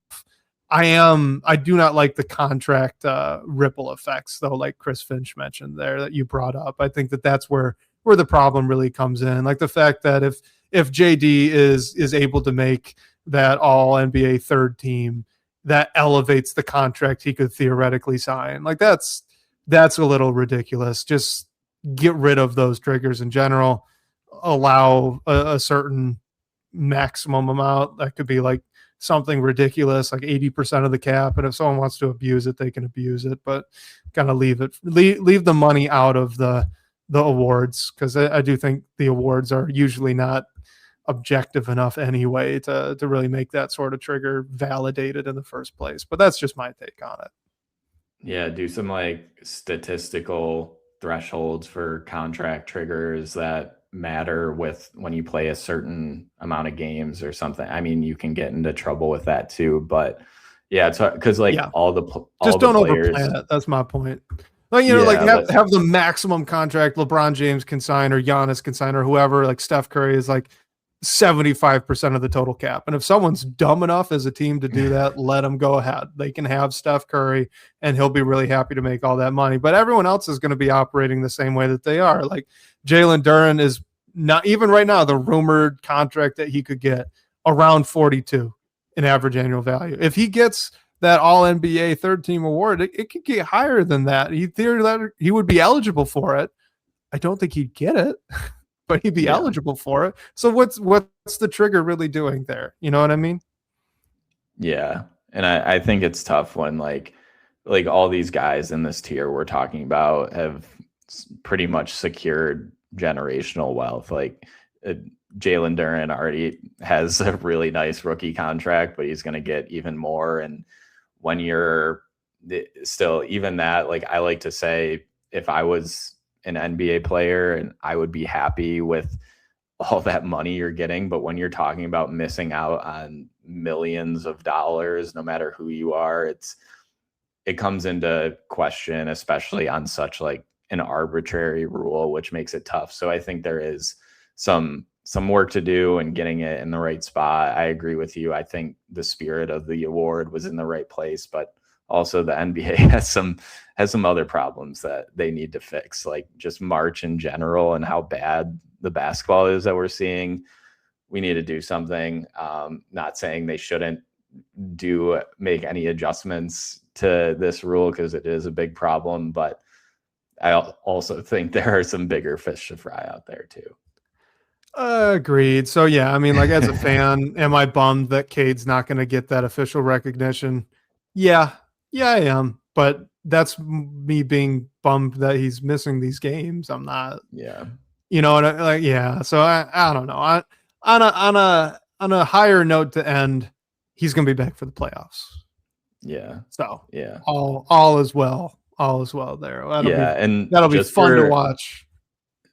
A: I do not like the contract ripple effects, though, like Chris Finch mentioned there that you brought up. I think that's where where the problem really comes in. Like the fact that if JD is able to make that all NBA third team, that elevates the contract he could theoretically sign. Like that's a little ridiculous. Just get rid of those triggers in general. Allow a certain maximum amount that could be like something ridiculous, like 80% of the cap. And if someone wants to abuse it, they can abuse it, but kind of leave the money out of the awards. Cause I do think the awards are usually not objective enough anyway to really make that sort of trigger validated in the first place. But that's just my take on it.
B: Yeah. Do some like statistical thresholds for contract triggers that matter with when you play a certain amount of games or something. I mean, you can get into trouble with that too, but yeah, it's because like all the
A: don't
B: players,
A: overplay it. That's my point. Like, you know, like have the maximum contract LeBron James can sign or Giannis can sign or whoever. Like Steph Curry is like 75% of the total cap. And if someone's dumb enough as a team to do that, let them go ahead. They can have Steph Curry and he'll be really happy to make all that money. But everyone else is going to be operating the same way that they are. Like Jalen Duren is not even right now, the rumored contract that he could get around 42 in average annual value. If he gets that all NBA third team award, it could get higher than that. He would be eligible for it. I don't think he'd get it. But he'd be eligible for it. So what's the trigger really doing there? You know what I mean?
B: Yeah. And I think it's tough when like all these guys in this tier we're talking about have pretty much secured generational wealth. Like Jalen Duren already has a really nice rookie contract, but he's going to get even more. And when you're still even that, like I like to say, if I was an NBA player and I would be happy with all that money you're getting. But when you're talking about missing out on millions of dollars, no matter who you are, it comes into question, especially on such like an arbitrary rule, which makes it tough. So I think there is some work to do and getting it in the right spot. I agree with you. I think the spirit of the award was in the right place, but also the NBA has some other problems that they need to fix, like just March in general and how bad the basketball is that we're seeing. We need to do something. Not saying they shouldn't make any adjustments to this rule because it is a big problem, but I also think there are some bigger fish to fry out there too.
A: Agreed. So yeah, I mean, like as a fan, am I bummed that Cade's not going to get that official recognition? Yeah, I am. But that's me being bummed that he's missing these games. I'm not.
B: Yeah.
A: You know, like yeah. So I don't know. On a higher note to end, he's going to be back for the playoffs.
B: Yeah.
A: So
B: yeah,
A: all is well. All is well there. That'll be fun to watch.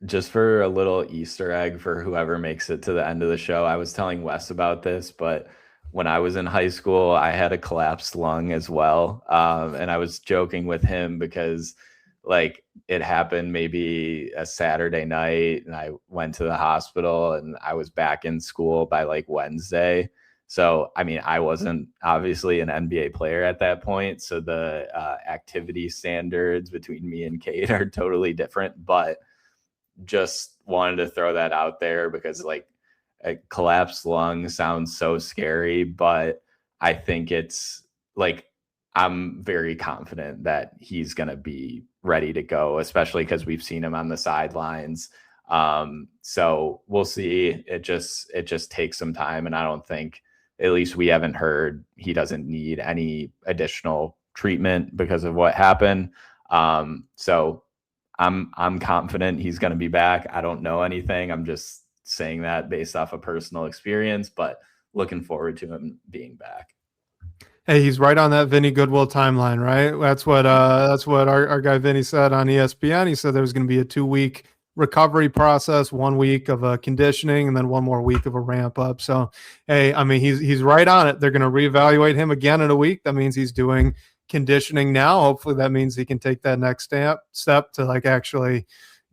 B: Just for a little Easter egg for whoever makes it to the end of the show, I was telling Wes about this, but when I was in high school, I had a collapsed lung as well. And I was joking with him because like it happened maybe a Saturday night and I went to the hospital and I was back in school by like Wednesday. So, I mean, I wasn't obviously an NBA player at that point. So the activity standards between me and Kate are totally different, but just wanted to throw that out there because like a collapsed lung sounds so scary, but I think it's like, I'm very confident that he's going to be ready to go, especially because we've seen him on the sidelines. So we'll see. It just takes some time. And I don't think, at least we haven't heard, he doesn't need any additional treatment because of what happened. So I'm confident he's going to be back. I don't know anything. I'm just saying that based off of personal experience, but looking forward to him being back.
A: Hey, he's right on that Vinny Goodwill timeline, right? That's what our guy Vinny said on ESPN. He said there was going to be a 2-week recovery process, 1 week of conditioning, and then 1 more week of a ramp up. So, hey, I mean, he's right on it. They're going to reevaluate him again in a week. That means he's doing conditioning now. Hopefully that means he can take that next step to like actually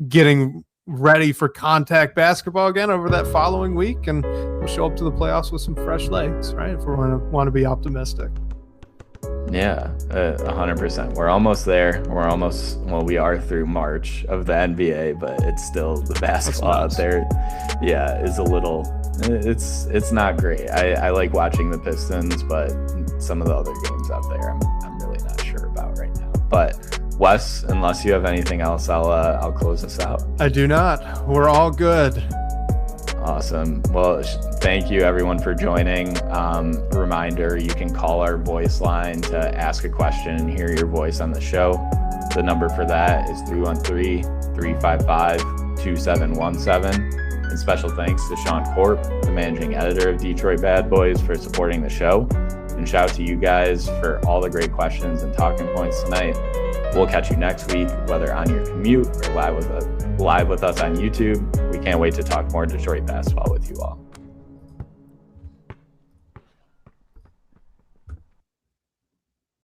A: getting ready for contact basketball again over that following week, and we'll show up to the playoffs with some fresh legs, right? If we want to be optimistic.
B: Yeah, 100%. We're almost there. We are through March of the NBA, but it's still the basketball out there. Yeah, is a little, it's not great. I like watching the Pistons, but some of the other games out there, I'm really not sure about right now. But Wes, unless you have anything else, I'll close this out.
A: I do not. We're all good.
B: Awesome. Well, thank you everyone for joining. Reminder, you can call our voice line to ask a question and hear your voice on the show. The number for that is 313-355-2717. And special thanks to Sean Corp, the managing editor of Detroit Bad Boys, for supporting the show. And shout out to you guys for all the great questions and talking points tonight. We'll catch you next week, whether on your commute or live with us on YouTube. We can't wait to talk more Detroit basketball with you all.